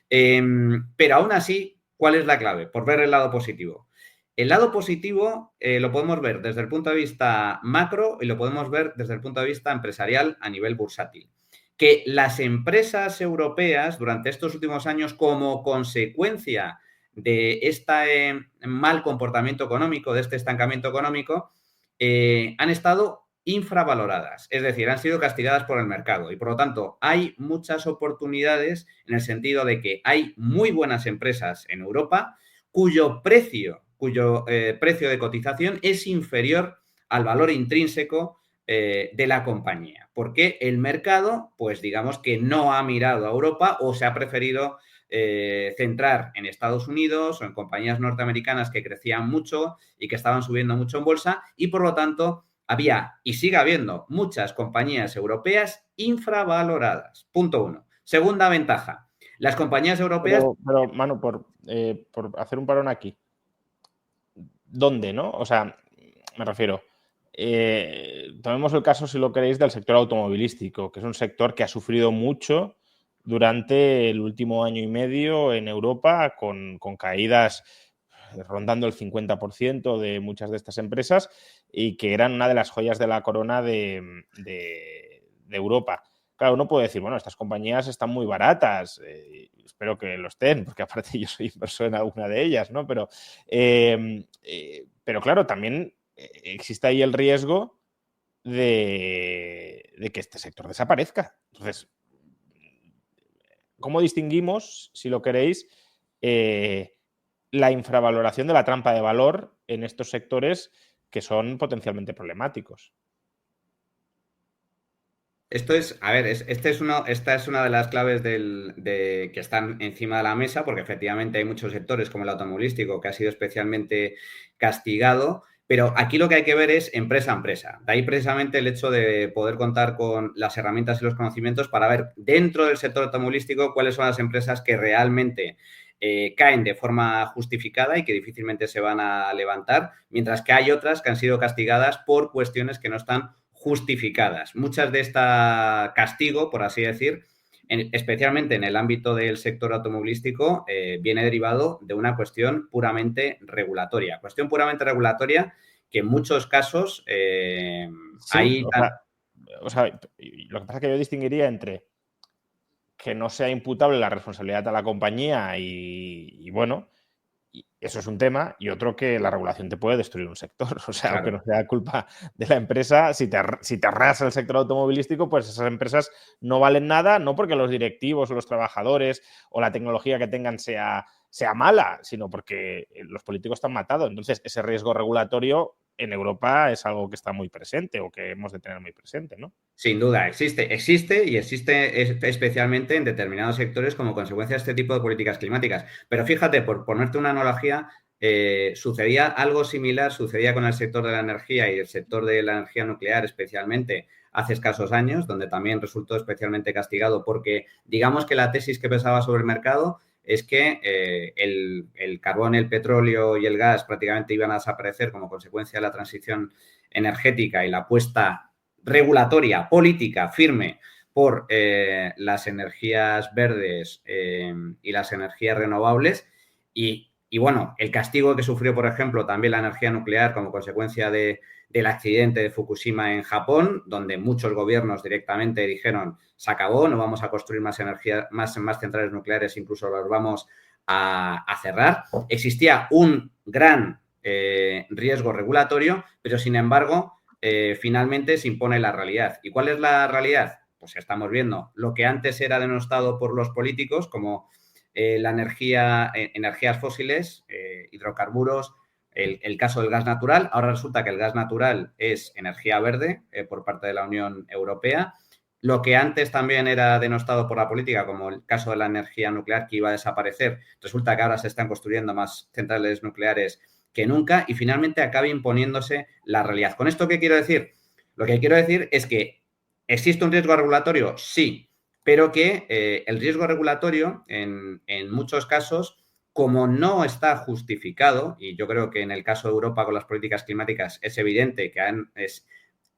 Pero aún así, ¿cuál es la clave? Por ver el lado positivo. El lado positivo lo podemos ver desde el punto de vista macro y lo podemos ver desde el punto de vista empresarial a nivel bursátil. Que las empresas europeas durante estos últimos años, como consecuencia de este mal comportamiento económico, de este estancamiento económico, han estado infravaloradas, es decir, han sido castigadas por el mercado y por lo tanto hay muchas oportunidades en el sentido de que hay muy buenas empresas en Europa cuyo precio de cotización es inferior al valor intrínseco de la compañía, porque el mercado, pues digamos que no ha mirado a Europa o se ha preferido centrar en Estados Unidos o en compañías norteamericanas que crecían mucho y que estaban subiendo mucho en bolsa y por lo tanto había y sigue habiendo muchas compañías europeas infravaloradas. Punto 1. Segunda ventaja. Las compañías europeas... Pero Manu, por hacer un parón aquí. ¿Dónde, no? O sea, me refiero... tomemos el caso, si lo queréis, del sector automovilístico, que es un sector que ha sufrido mucho durante el último año y medio en Europa con caídas rondando el 50% de muchas de estas empresas y que eran una de las joyas de la corona de Europa. Claro, uno puede decir, bueno, estas compañías están muy baratas, espero que lo estén, porque aparte yo soy inversor en alguna de ellas, ¿no? Pero claro, también existe ahí el riesgo de que este sector desaparezca. Entonces, ¿cómo distinguimos, si lo queréis, la infravaloración de la trampa de valor en estos sectores que son potencialmente problemáticos? Esta es una de las claves que están encima de la mesa, porque efectivamente hay muchos sectores como el automovilístico que ha sido especialmente castigado, pero aquí lo que hay que ver es empresa a empresa. De ahí precisamente el hecho de poder contar con las herramientas y los conocimientos para ver dentro del sector automovilístico cuáles son las empresas que realmente caen de forma justificada y que difícilmente se van a levantar, mientras que hay otras que han sido castigadas por cuestiones que no están justificadas. Muchas de esta castigo, por así decir, especialmente en el ámbito del sector automovilístico, viene derivado de una cuestión puramente regulatoria. Cuestión puramente regulatoria que en muchos casos sí, hay... lo que pasa es que yo distinguiría entre que no sea imputable la responsabilidad a la compañía y bueno, eso es un tema, y otro que la regulación te puede destruir un sector. O sea, Claro. aunque no sea culpa de la empresa, si te arrasa el sector automovilístico, pues esas empresas no valen nada, no porque los directivos o los trabajadores o la tecnología que tengan sea mala, sino porque los políticos están matados. Entonces, ese riesgo regulatorio en Europa es algo que está muy presente o que hemos de tener muy presente, ¿no? Sin duda, existe y existe especialmente en determinados sectores como consecuencia de este tipo de políticas climáticas. Pero fíjate, por ponerte una analogía, sucedía algo similar, sucedía con el sector de la energía y el sector de la energía nuclear especialmente hace escasos años, donde también resultó especialmente castigado porque digamos que la tesis que pesaba sobre el mercado es que el carbón, el petróleo y el gas prácticamente iban a desaparecer como consecuencia de la transición energética y la apuesta regulatoria, política, firme por las energías verdes y las energías renovables y, bueno, el castigo que sufrió, por ejemplo, también la energía nuclear como consecuencia del accidente de Fukushima en Japón, donde muchos gobiernos directamente dijeron se acabó, no vamos a construir más energía, más centrales nucleares, incluso las vamos a cerrar. Existía un gran riesgo regulatorio, pero sin embargo finalmente se impone la realidad. ¿Y cuál es la realidad? Pues estamos viendo lo que antes era denostado por los políticos como la energías fósiles, hidrocarburos, el caso del gas natural. Ahora resulta que el gas natural es energía verde por parte de la Unión Europea. Lo que antes también era denostado por la política, como el caso de la energía nuclear que iba a desaparecer, resulta que ahora se están construyendo más centrales nucleares que nunca y finalmente acabe imponiéndose la realidad. ¿Con esto qué quiero decir? Lo que quiero decir es que ¿existe un riesgo regulatorio? Sí, pero que el riesgo regulatorio en muchos casos, como no está justificado, y yo creo que en el caso de Europa con las políticas climáticas es evidente que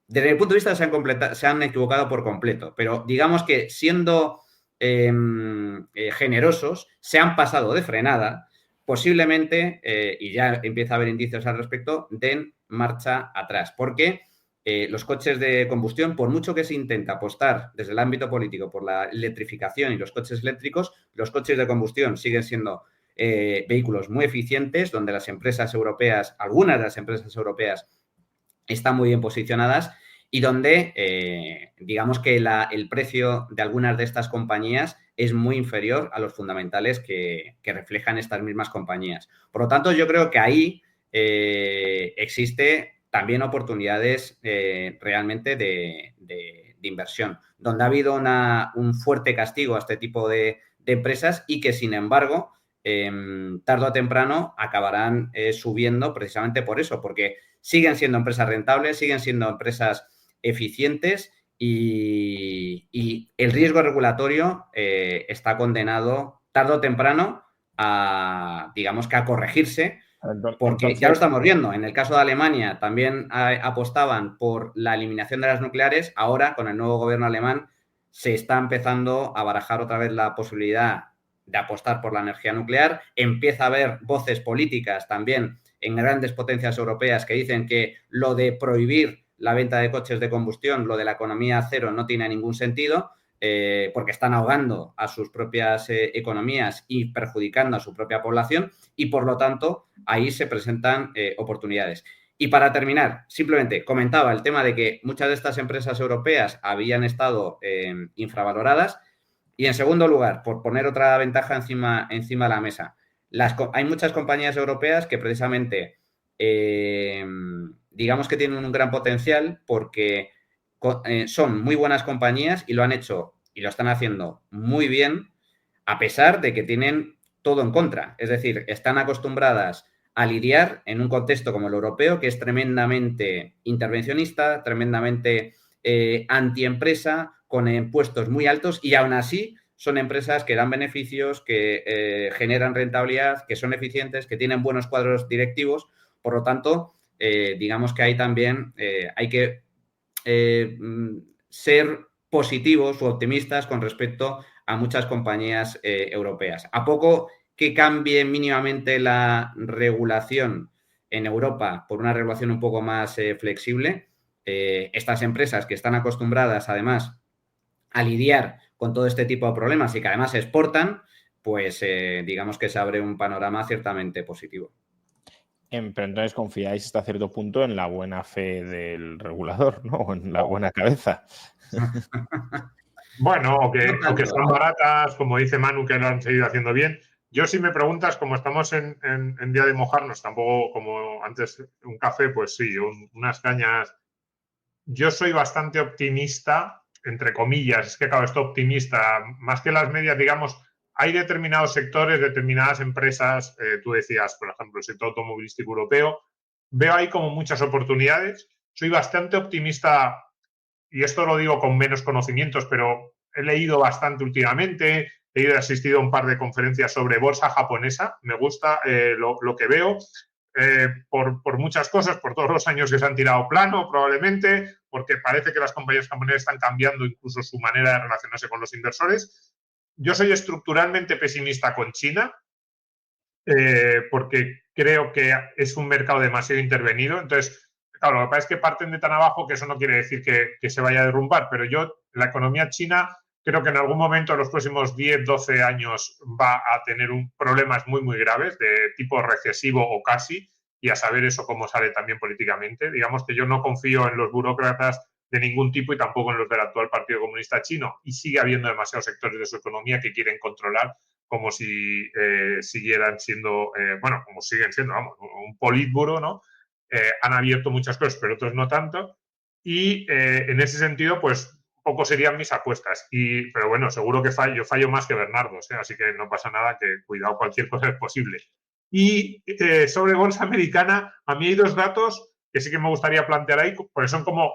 desde mi punto de vista se han equivocado por completo, pero digamos que siendo generosos se han pasado de frenada posiblemente, y ya empieza a haber indicios al respecto, den marcha atrás. Porque los coches de combustión, por mucho que se intenta apostar desde el ámbito político por la electrificación y los coches eléctricos, los coches de combustión siguen siendo vehículos muy eficientes, donde las empresas europeas, algunas de las empresas europeas, están muy bien posicionadas y donde digamos que el precio de algunas de estas compañías es muy inferior a los fundamentales que reflejan estas mismas compañías. Por lo tanto, yo creo que ahí existe también oportunidades realmente de inversión, donde ha habido un fuerte castigo a este tipo de empresas y que, sin embargo, tarde o temprano acabarán subiendo precisamente por eso, porque siguen siendo empresas rentables, siguen siendo empresas eficientes y el riesgo regulatorio está condenado tarde o temprano a, digamos que a corregirse, porque ya lo estamos viendo. En el caso de Alemania también apostaban por la eliminación de las nucleares. Ahora, con el nuevo gobierno alemán, se está empezando a barajar otra vez la posibilidad de apostar por la energía nuclear. Empieza a haber voces políticas también en grandes potencias europeas que dicen que lo de prohibir la venta de coches de combustión, lo de la economía cero, no tiene ningún sentido, porque están ahogando a sus propias economías y perjudicando a su propia población y, por lo tanto, ahí se presentan oportunidades. Y para terminar, simplemente comentaba el tema de que muchas de estas empresas europeas habían estado infravaloradas y, en segundo lugar, por poner otra ventaja encima de la mesa, hay muchas compañías europeas que precisamente digamos que tienen un gran potencial porque son muy buenas compañías y lo han hecho y lo están haciendo muy bien a pesar de que tienen todo en contra. Es decir, están acostumbradas a lidiar en un contexto como el europeo que es tremendamente intervencionista, tremendamente antiempresa, con impuestos muy altos y aún así son empresas que dan beneficios, que generan rentabilidad, que son eficientes, que tienen buenos cuadros directivos. Por lo tanto, digamos que ahí también hay que ser positivos o optimistas con respecto a muchas compañías europeas. A poco que cambie mínimamente la regulación en Europa por una regulación un poco más flexible, estas empresas que están acostumbradas además a lidiar con todo este tipo de problemas y que además exportan, pues digamos que se abre un panorama ciertamente positivo. Pero entonces confiáis hasta cierto punto en la buena fe del regulador, ¿no? O en la buena cabeza. Bueno, o que están ¿no? baratas, como dice Manu, que lo han seguido haciendo bien. Yo, si me preguntas, como estamos en día de mojarnos, tampoco como antes un café, pues sí, unas cañas. Yo soy bastante optimista, entre comillas, es que claro, esto optimista, más que las medias, digamos, hay determinados sectores, determinadas empresas, tú decías, por ejemplo, el sector automovilístico europeo, veo ahí como muchas oportunidades. Soy bastante optimista, y esto lo digo con menos conocimientos, pero he leído bastante últimamente, he asistido a un par de conferencias sobre bolsa japonesa, me gusta lo que veo, por muchas cosas, por todos los años que se han tirado plano probablemente, porque parece que las compañías japonesas están cambiando incluso su manera de relacionarse con los inversores. Yo soy estructuralmente pesimista con China, porque creo que es un mercado demasiado intervenido. Entonces, claro, lo que pasa es que parten de tan abajo que eso no quiere decir que se vaya a derrumbar, pero yo, la economía china, creo que en algún momento en los próximos 10, 12 años va a tener problemas muy, muy graves de tipo recesivo o casi, y a saber eso cómo sale también políticamente. Digamos que yo no confío en los burócratas de ningún tipo y tampoco en los del actual Partido Comunista Chino, y sigue habiendo demasiados sectores de su economía que quieren controlar como si siguieran siendo, bueno, como siguen siendo, vamos, un politburo, ¿no? Han abierto muchas cosas, pero otros no tanto. Y en ese sentido, pues, poco serían mis apuestas. Pero bueno, seguro que fallo más que Bernardo, ¿eh? Así que no pasa nada, que cuidado, cualquier cosa es posible. Y sobre bolsa americana, a mí hay dos datos que sí que me gustaría plantear ahí, porque son como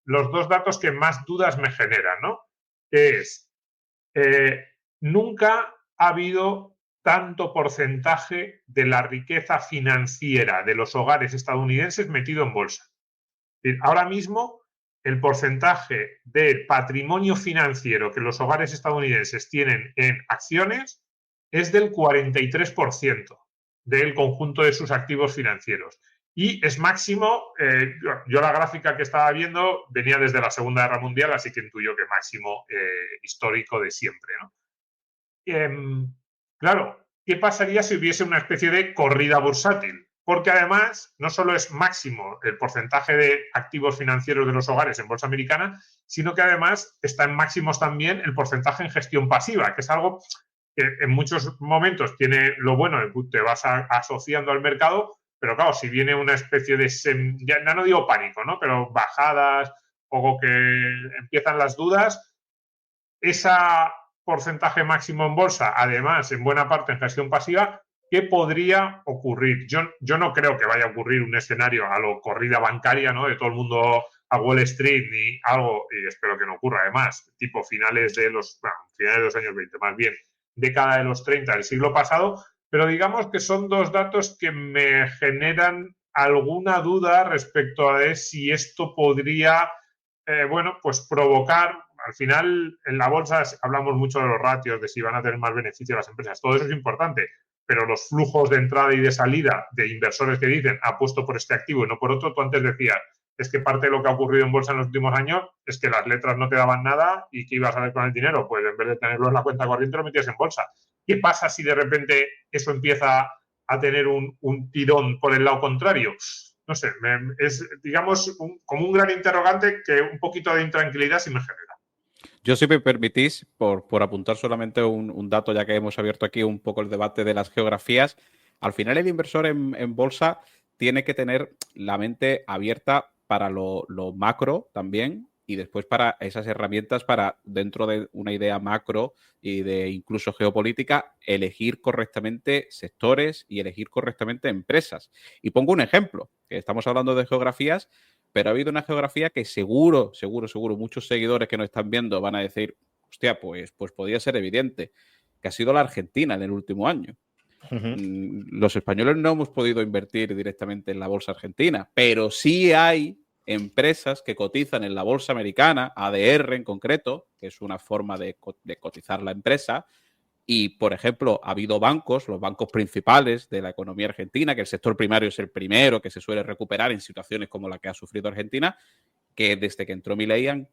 los dos datos que más dudas me generan, ¿no? Que es, nunca ha habido tanto porcentaje de la riqueza financiera de los hogares estadounidenses metido en bolsa. Ahora mismo, el porcentaje de patrimonio financiero que los hogares estadounidenses tienen en acciones es del 43% del conjunto de sus activos financieros. Y es máximo, yo la gráfica que estaba viendo venía desde la Segunda Guerra Mundial, así que intuyo que máximo histórico de siempre, ¿no? Claro, ¿qué pasaría si hubiese una especie de corrida bursátil? Porque además no solo es máximo el porcentaje de activos financieros de los hogares en bolsa americana, sino que además está en máximos también el porcentaje en gestión pasiva, que es algo que en muchos momentos tiene lo bueno de que te vas asociando al mercado, pero claro, si viene una especie de, ya no digo pánico, ¿no? Pero bajadas, poco que empiezan las dudas, esa porcentaje máximo en bolsa, además, en buena parte en gestión pasiva, ¿qué podría ocurrir? Yo no creo que vaya a ocurrir un escenario a lo corrida bancaria, ¿no? De todo el mundo a Wall Street ni algo, y espero que no ocurra además, tipo finales de los años 20, más bien década de los 30 del siglo pasado, pero digamos que son dos datos que me generan alguna duda respecto a si esto podría, bueno, pues provocar. Al final, en la bolsa hablamos mucho de los ratios, de si van a tener más beneficio las empresas. Todo eso es importante, pero los flujos de entrada y de salida de inversores que dicen apuesto por este activo y no por otro, tú antes decías, es que parte de lo que ha ocurrido en bolsa en los últimos años es que las letras no te daban nada y ¿qué ibas a hacer con el dinero? Pues en vez de tenerlo en la cuenta corriente lo metías en bolsa. ¿Qué pasa si de repente eso empieza a tener un tirón por el lado contrario? No sé, es, digamos, como un gran interrogante que un poquito de intranquilidad sí me genera. Yo, si me permitís, por apuntar solamente un dato, ya que hemos abierto aquí un poco el debate de las geografías, al final el inversor en bolsa tiene que tener la mente abierta para lo macro también y después para esas herramientas para, dentro de una idea macro y de incluso geopolítica, elegir correctamente sectores y elegir correctamente empresas. Y pongo un ejemplo, que estamos hablando de geografías, pero ha habido una geografía que seguro, muchos seguidores que nos están viendo van a decir, hostia, pues podría ser evidente, que ha sido la Argentina en el último año. Los españoles no hemos podido invertir directamente en la bolsa argentina, pero sí hay empresas que cotizan en la bolsa americana, ADR en concreto, que es una forma de cotizar la empresa. Y, por ejemplo, ha habido bancos, los bancos principales de la economía argentina, que el sector primario es el primero que se suele recuperar en situaciones como la que ha sufrido Argentina, que desde que entró Milei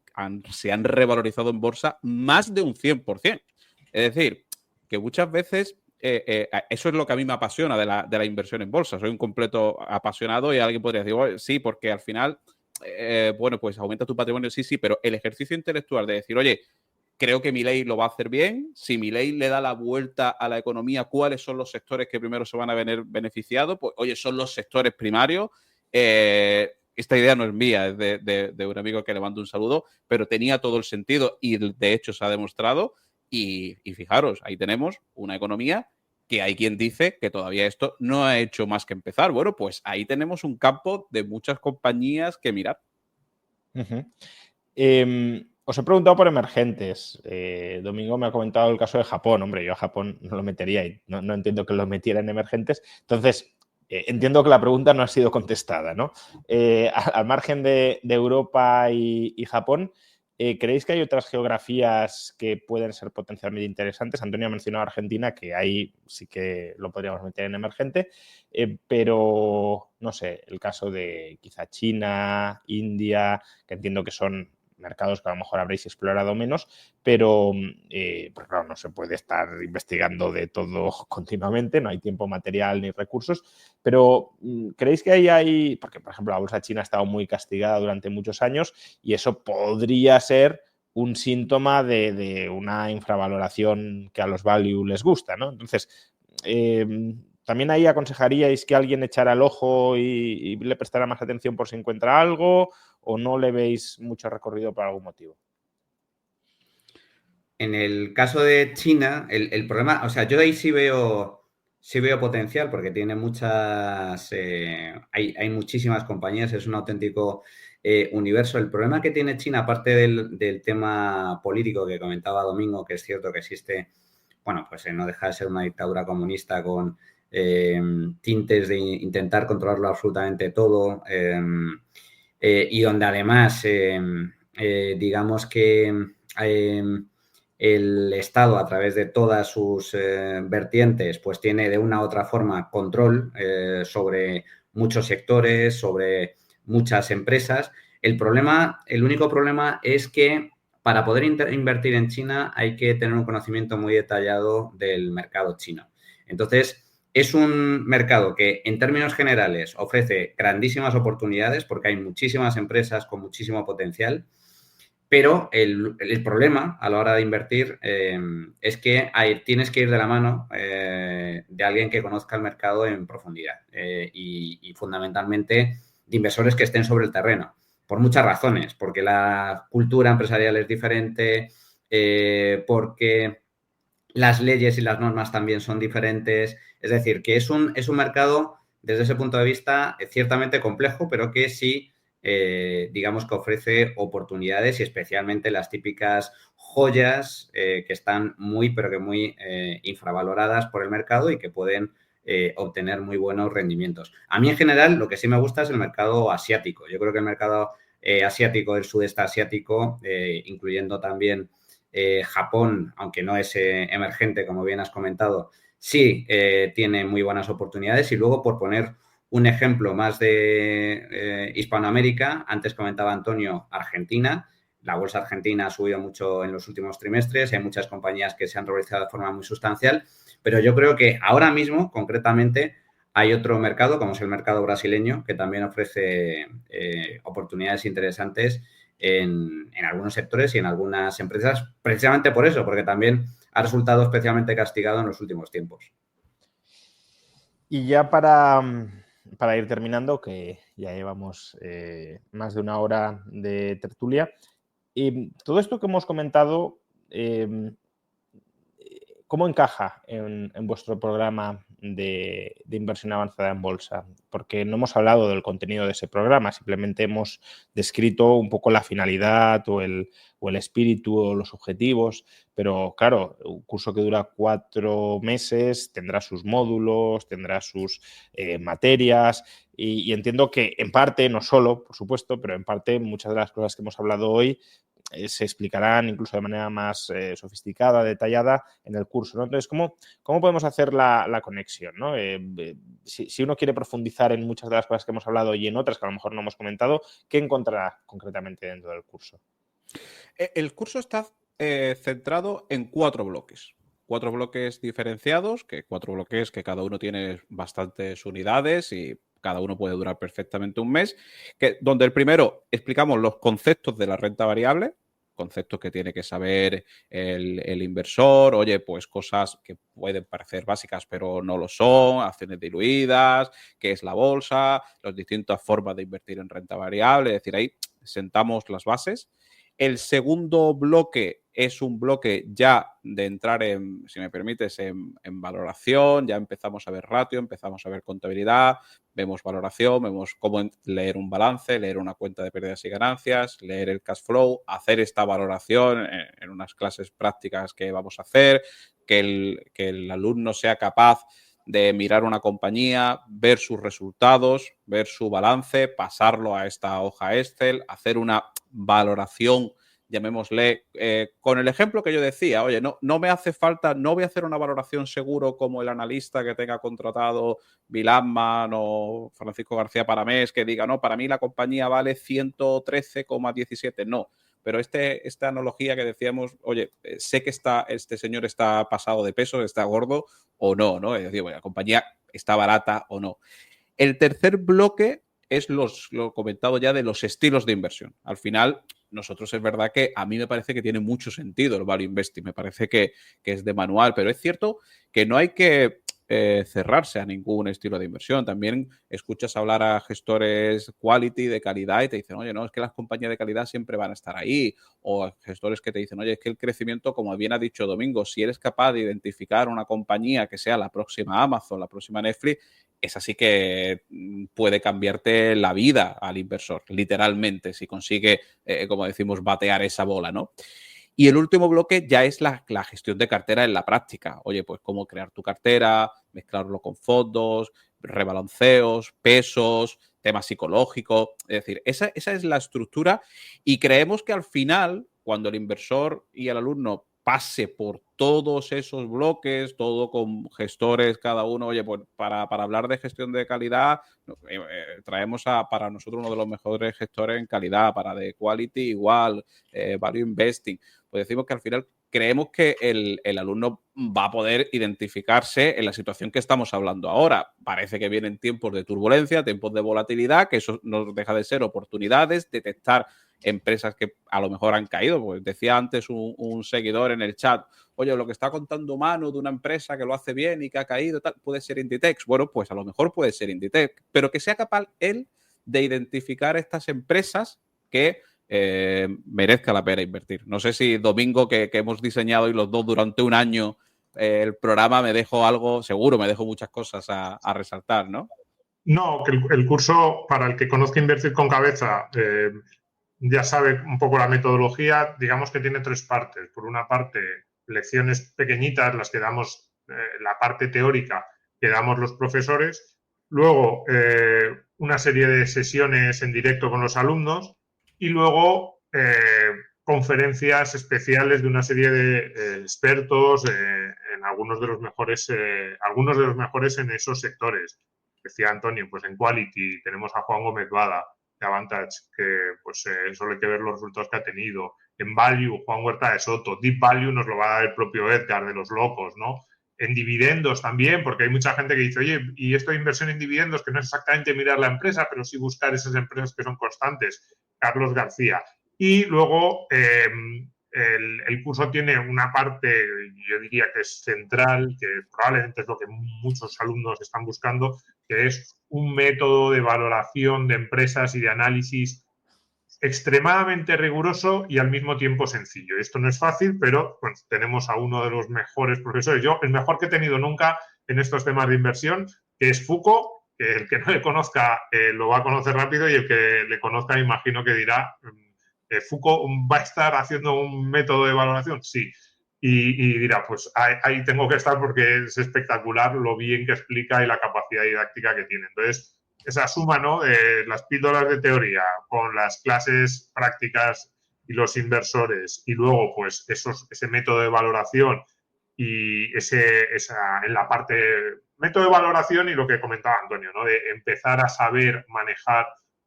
se han revalorizado en bolsa más de un 100%. Es decir, que muchas veces eso es lo que a mí me apasiona de la inversión en bolsa. Soy un completo apasionado y alguien podría decir, bueno, sí, porque al final, bueno, pues aumenta tu patrimonio, sí, pero el ejercicio intelectual de decir, oye, creo que Milei lo va a hacer bien. Si Milei le da la vuelta a la economía, ¿cuáles son los sectores que primero se van a ver beneficiados? Pues, oye, son los sectores primarios. Esta idea no es mía, es de un amigo que le mando un saludo, pero tenía todo el sentido y de hecho se ha demostrado. Y fijaros, ahí tenemos una economía que hay quien dice que todavía esto no ha hecho más que empezar. Bueno, pues ahí tenemos un campo de muchas compañías que mirar. Os he preguntado por emergentes. Domingo me ha comentado el caso de Japón. Hombre, yo a Japón no lo metería y no entiendo que lo metiera en emergentes. Entonces, entiendo que la pregunta no ha sido contestada, ¿no? Al margen de Europa y Japón, ¿creéis que hay otras geografías que pueden ser potencialmente interesantes? Antonio ha mencionado Argentina, que ahí sí que lo podríamos meter en emergente, pero no sé, el caso de quizá China, India, que entiendo que son mercados que a lo mejor habréis explorado menos, pero pues claro, no se puede estar investigando de todo continuamente, no hay tiempo material ni recursos, pero ¿creéis que ahí hay, porque por ejemplo la bolsa china ha estado muy castigada durante muchos años y eso podría ser un síntoma de una infravaloración que a los value les gusta, ¿no? Entonces, ¿también ahí aconsejaríais que alguien echara el ojo y le prestara más atención por si encuentra algo o no le veis mucho recorrido por algún motivo? En el caso de China, el problema, o sea, yo ahí sí veo potencial porque tiene muchas, hay muchísimas compañías, es un auténtico universo. El problema que tiene China, aparte del tema político que comentaba Domingo, que es cierto que existe, bueno, pues no deja de ser una dictadura comunista con tintes de intentar controlarlo absolutamente todo y donde además, digamos que el Estado, a través de todas sus vertientes, pues tiene de una u otra forma control sobre muchos sectores, sobre muchas empresas. El único problema es que para poder invertir en China hay que tener un conocimiento muy detallado del mercado chino. Entonces, es un mercado que en términos generales ofrece grandísimas oportunidades porque hay muchísimas empresas con muchísimo potencial, pero el problema a la hora de invertir es que tienes que ir de la mano de alguien que conozca el mercado en profundidad y fundamentalmente de inversores que estén sobre el terreno, por muchas razones, porque la cultura empresarial es diferente, porque las leyes y las normas también son diferentes, es decir, que es un mercado desde ese punto de vista ciertamente complejo, pero que sí digamos que ofrece oportunidades y especialmente las típicas joyas que están pero que muy infravaloradas por el mercado y que pueden obtener muy buenos rendimientos. A mí en general lo que sí me gusta es el mercado asiático. Yo creo que el mercado asiático, el sudeste asiático, incluyendo también Japón, aunque no es emergente, como bien has comentado, sí tiene muy buenas oportunidades. Y luego, por poner un ejemplo más de Hispanoamérica, antes comentaba Antonio, Argentina. La bolsa argentina ha subido mucho en los últimos trimestres, hay muchas compañías que se han revalorizado de forma muy sustancial, pero yo creo que ahora mismo, concretamente, hay otro mercado, como es el mercado brasileño, que también ofrece oportunidades interesantes en algunos sectores y en algunas empresas, precisamente por eso, porque también ha resultado especialmente castigado en los últimos tiempos. Y ya para ir terminando, que ya llevamos más de una hora de tertulia, todo esto que hemos comentado, ¿cómo encaja en vuestro programa de inversión avanzada en bolsa? Porque no hemos hablado del contenido de ese programa, simplemente hemos descrito un poco la finalidad o el espíritu o los objetivos, pero claro, un curso que dura 4 meses tendrá sus módulos, tendrá sus materias y entiendo que en parte, no solo, por supuesto, pero en parte muchas de las cosas que hemos hablado hoy se explicarán incluso de manera más sofisticada, detallada en el curso, ¿no? Entonces, ¿cómo podemos hacer la conexión, ¿no? Si uno quiere profundizar en muchas de las cosas que hemos hablado y en otras que a lo mejor no hemos comentado, ¿qué encontrará concretamente dentro del curso? El curso está centrado en 4 bloques. 4 bloques diferenciados, que 4 bloques que cada uno tiene bastantes unidades y cada uno puede durar perfectamente un mes, donde el primero explicamos los conceptos de la renta variable, conceptos que tiene que saber el inversor, oye, pues cosas que pueden parecer básicas pero no lo son, acciones diluidas, qué es la bolsa, las distintas formas de invertir en renta variable, es decir, ahí sentamos las bases. El segundo bloque es un bloque ya de entrar en, si me permites, en valoración, ya empezamos a ver ratio, empezamos a ver contabilidad, vemos valoración, vemos cómo leer un balance, leer una cuenta de pérdidas y ganancias, leer el cash flow, hacer esta valoración en unas clases prácticas que vamos a hacer, que el alumno sea capaz de mirar una compañía, ver sus resultados, ver su balance, pasarlo a esta hoja Excel, hacer una valoración, llamémosle, con el ejemplo que yo decía, oye, no me hace falta, no voy a hacer una valoración seguro como el analista que tenga contratado Bill Ackman o Francisco García Paramés, que diga, no, para mí la compañía vale 113,17, no. Pero esta analogía que decíamos, oye, sé que este señor está pasado de peso, está gordo o no, ¿no? Es decir, bueno, la compañía está barata o no. El tercer bloque es lo comentado ya de los estilos de inversión. Al final, nosotros es verdad que a mí me parece que tiene mucho sentido el value investing, me parece que es de manual, pero es cierto que no hay que cerrarse a ningún estilo de inversión. También escuchas hablar a gestores quality de calidad y te dicen, oye, no, es que las compañías de calidad siempre van a estar ahí. O gestores que te dicen, oye, es que el crecimiento, como bien ha dicho Domingo, si eres capaz de identificar una compañía que sea la próxima Amazon, la próxima Netflix, esa sí que puede cambiarte la vida al inversor, literalmente, si consigue, como decimos, batear esa bola, ¿no? Y el último bloque ya es la gestión de cartera en la práctica. Oye, pues cómo crear tu cartera, mezclarlo con fondos, rebalanceos, pesos, temas psicológicos. Es decir, esa es la estructura y creemos que al final, cuando el inversor y el alumno pase por todos esos bloques, todo con gestores, cada uno, oye, pues para hablar de gestión de calidad, traemos para nosotros uno de los mejores gestores en calidad, para de quality igual, value investing. Pues decimos que al final creemos que el alumno va a poder identificarse en la situación que estamos hablando ahora. Parece que vienen tiempos de turbulencia, tiempos de volatilidad, que eso no deja de ser oportunidades, detectar empresas que a lo mejor han caído. Pues decía antes un seguidor en el chat, oye, lo que está contando Manu de una empresa que lo hace bien y que ha caído, tal, puede ser Inditex. Bueno, pues a lo mejor puede ser Inditex, pero que sea capaz él de identificar estas empresas que merezca la pena invertir. No sé si Domingo, que hemos diseñado y los dos durante un año el programa, me dejo algo, seguro me dejo muchas cosas a resaltar, ¿no? No, que el curso, para el que conozca Invertir con Cabeza, ya sabe un poco la metodología, digamos que tiene tres partes. Por una parte, lecciones pequeñitas, las que damos, la parte teórica que damos los profesores. Luego, una serie de sesiones en directo con los alumnos y luego conferencias especiales de una serie de expertos en algunos de los mejores en esos sectores. Decía Antonio, pues en Quality tenemos a Juan Gómez Bada de Avantage, que pues solo hay que ver los resultados que ha tenido. En Value, Juan Huerta de Soto. Deep Value nos lo va a dar el propio Edgar de los locos, ¿no? En dividendos también, porque hay mucha gente que dice, oye, y esto de inversión en dividendos, que no es exactamente mirar la empresa, pero sí buscar esas empresas que son constantes. Carlos García. Y luego el curso tiene una parte, yo diría que es central, que probablemente es lo que muchos alumnos están buscando, que es un método de valoración de empresas y de análisis extremadamente riguroso y al mismo tiempo sencillo. Esto no es fácil, pero pues, tenemos a uno de los mejores profesores, yo el mejor que he tenido nunca en estos temas de inversión, que es Foucault, que el que no le conozca lo va a conocer rápido y el que le conozca me imagino que dirá, ¿Foucault va a estar haciendo un método de valoración? Sí. Y dirá, pues ahí tengo que estar porque es espectacular lo bien que explica y la capacidad didáctica que tiene. Entonces, esa suma, ¿no?, de las píldoras de teoría con las clases prácticas y los inversores y luego, pues, ese método de valoración y en la parte método de valoración y lo que comentaba Antonio, ¿no?, de empezar a saber manejar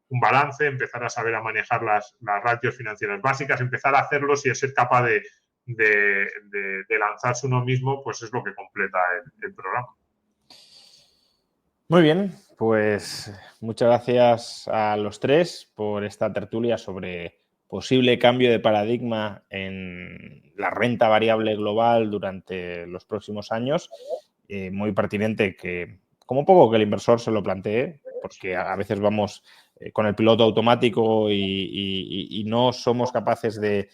un balance, empezar a saber a manejar las ratios financieras básicas, empezar a hacerlos y a ser capaz de lanzarse uno mismo, pues es lo que completa el programa. Muy bien, pues muchas gracias a los tres por esta tertulia sobre posible cambio de paradigma en la renta variable global durante los próximos años. Muy pertinente que, como poco que el inversor se lo plantee, porque a veces vamos con el piloto automático y no somos capaces de,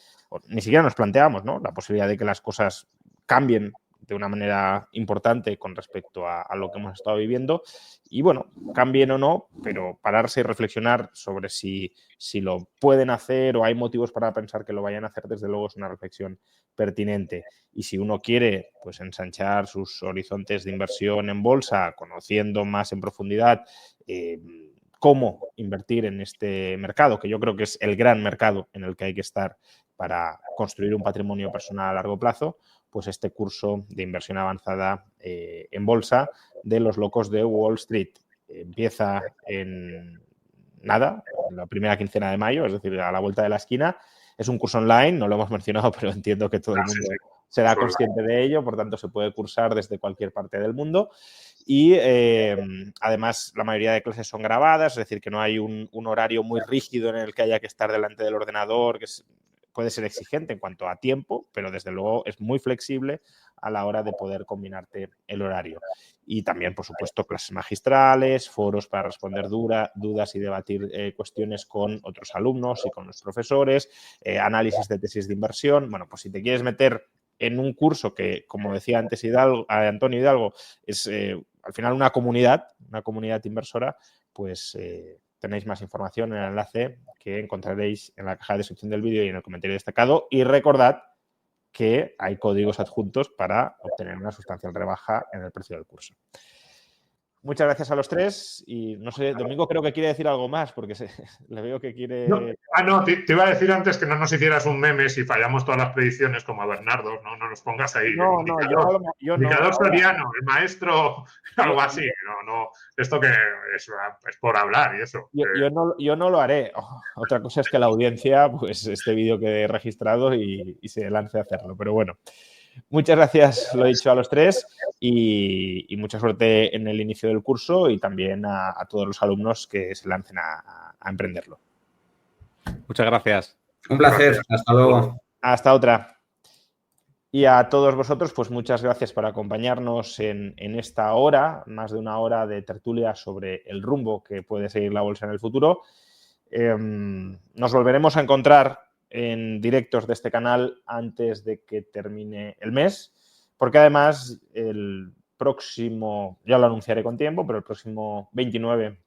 ni siquiera nos planteamos, ¿no?, la posibilidad de que las cosas cambien de una manera importante con respecto a lo que hemos estado viviendo. Y bueno, cambien o no, pero pararse y reflexionar sobre si lo pueden hacer o hay motivos para pensar que lo vayan a hacer, desde luego es una reflexión pertinente. Y si uno quiere, pues, ensanchar sus horizontes de inversión en bolsa, conociendo más en profundidad cómo invertir en este mercado, que yo creo que es el gran mercado en el que hay que estar para construir un patrimonio personal a largo plazo, pues este curso de inversión avanzada en bolsa de los locos de Wall Street empieza en nada, en la primera quincena de mayo, es decir, a la vuelta de la esquina. Es un curso online, no lo hemos mencionado, pero entiendo que todo el mundo será consciente de ello, por tanto se puede cursar desde cualquier parte del mundo. Y además la mayoría de clases son grabadas, es decir, que no hay un horario muy rígido en el que haya que estar delante del ordenador, que puede ser exigente en cuanto a tiempo, pero desde luego es muy flexible a la hora de poder combinarte el horario. Y también, por supuesto, clases magistrales, foros para responder dudas y debatir cuestiones con otros alumnos y con los profesores, análisis de tesis de inversión. Bueno, pues si te quieres meter en un curso que, como decía antes Antonio Hidalgo, es al final una comunidad inversora, pues tenéis más información en el enlace que encontraréis en la caja de descripción del vídeo y en el comentario destacado. Y recordad que hay códigos adjuntos para obtener una sustancial rebaja en el precio del curso. Muchas gracias a los tres y no sé, Domingo creo que quiere decir algo más porque le veo que quiere... No, te iba a decir antes que no nos hicieras un meme si fallamos todas las predicciones como a Bernardo, no nos pongas ahí. No, yo no. Indicador Soriano, el maestro, algo así. No, esto que es por hablar y eso. Yo no lo haré. Otra cosa es que la audiencia, pues este vídeo quede registrado y se lance a hacerlo, pero bueno. Muchas gracias, lo he dicho, a los tres y mucha suerte en el inicio del curso y también a todos los alumnos que se lancen a emprenderlo. Muchas gracias. Un placer. Hasta luego. Hasta otra. Y a todos vosotros, pues muchas gracias por acompañarnos en esta hora, más de una hora de tertulia sobre el rumbo que puede seguir la bolsa en el futuro. Nos volveremos a encontrar en directos de este canal antes de que termine el mes, porque además el próximo, ya lo anunciaré con tiempo, pero el próximo 29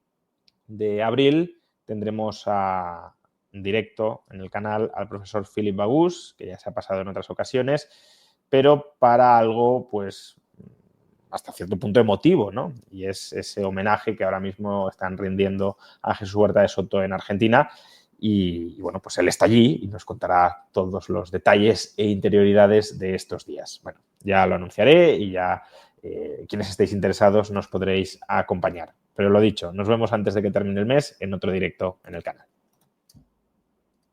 de abril tendremos en directo en el canal al profesor Philip Bagus, que ya se ha pasado en otras ocasiones, pero para algo pues hasta cierto punto emotivo, ¿no? Y es ese homenaje que ahora mismo están rindiendo a Jesús Huerta de Soto en Argentina. Y bueno, pues él está allí y nos contará todos los detalles e interioridades de estos días. Bueno, ya lo anunciaré y ya quienes estéis interesados nos podréis acompañar. Pero lo dicho, nos vemos antes de que termine el mes en otro directo en el canal.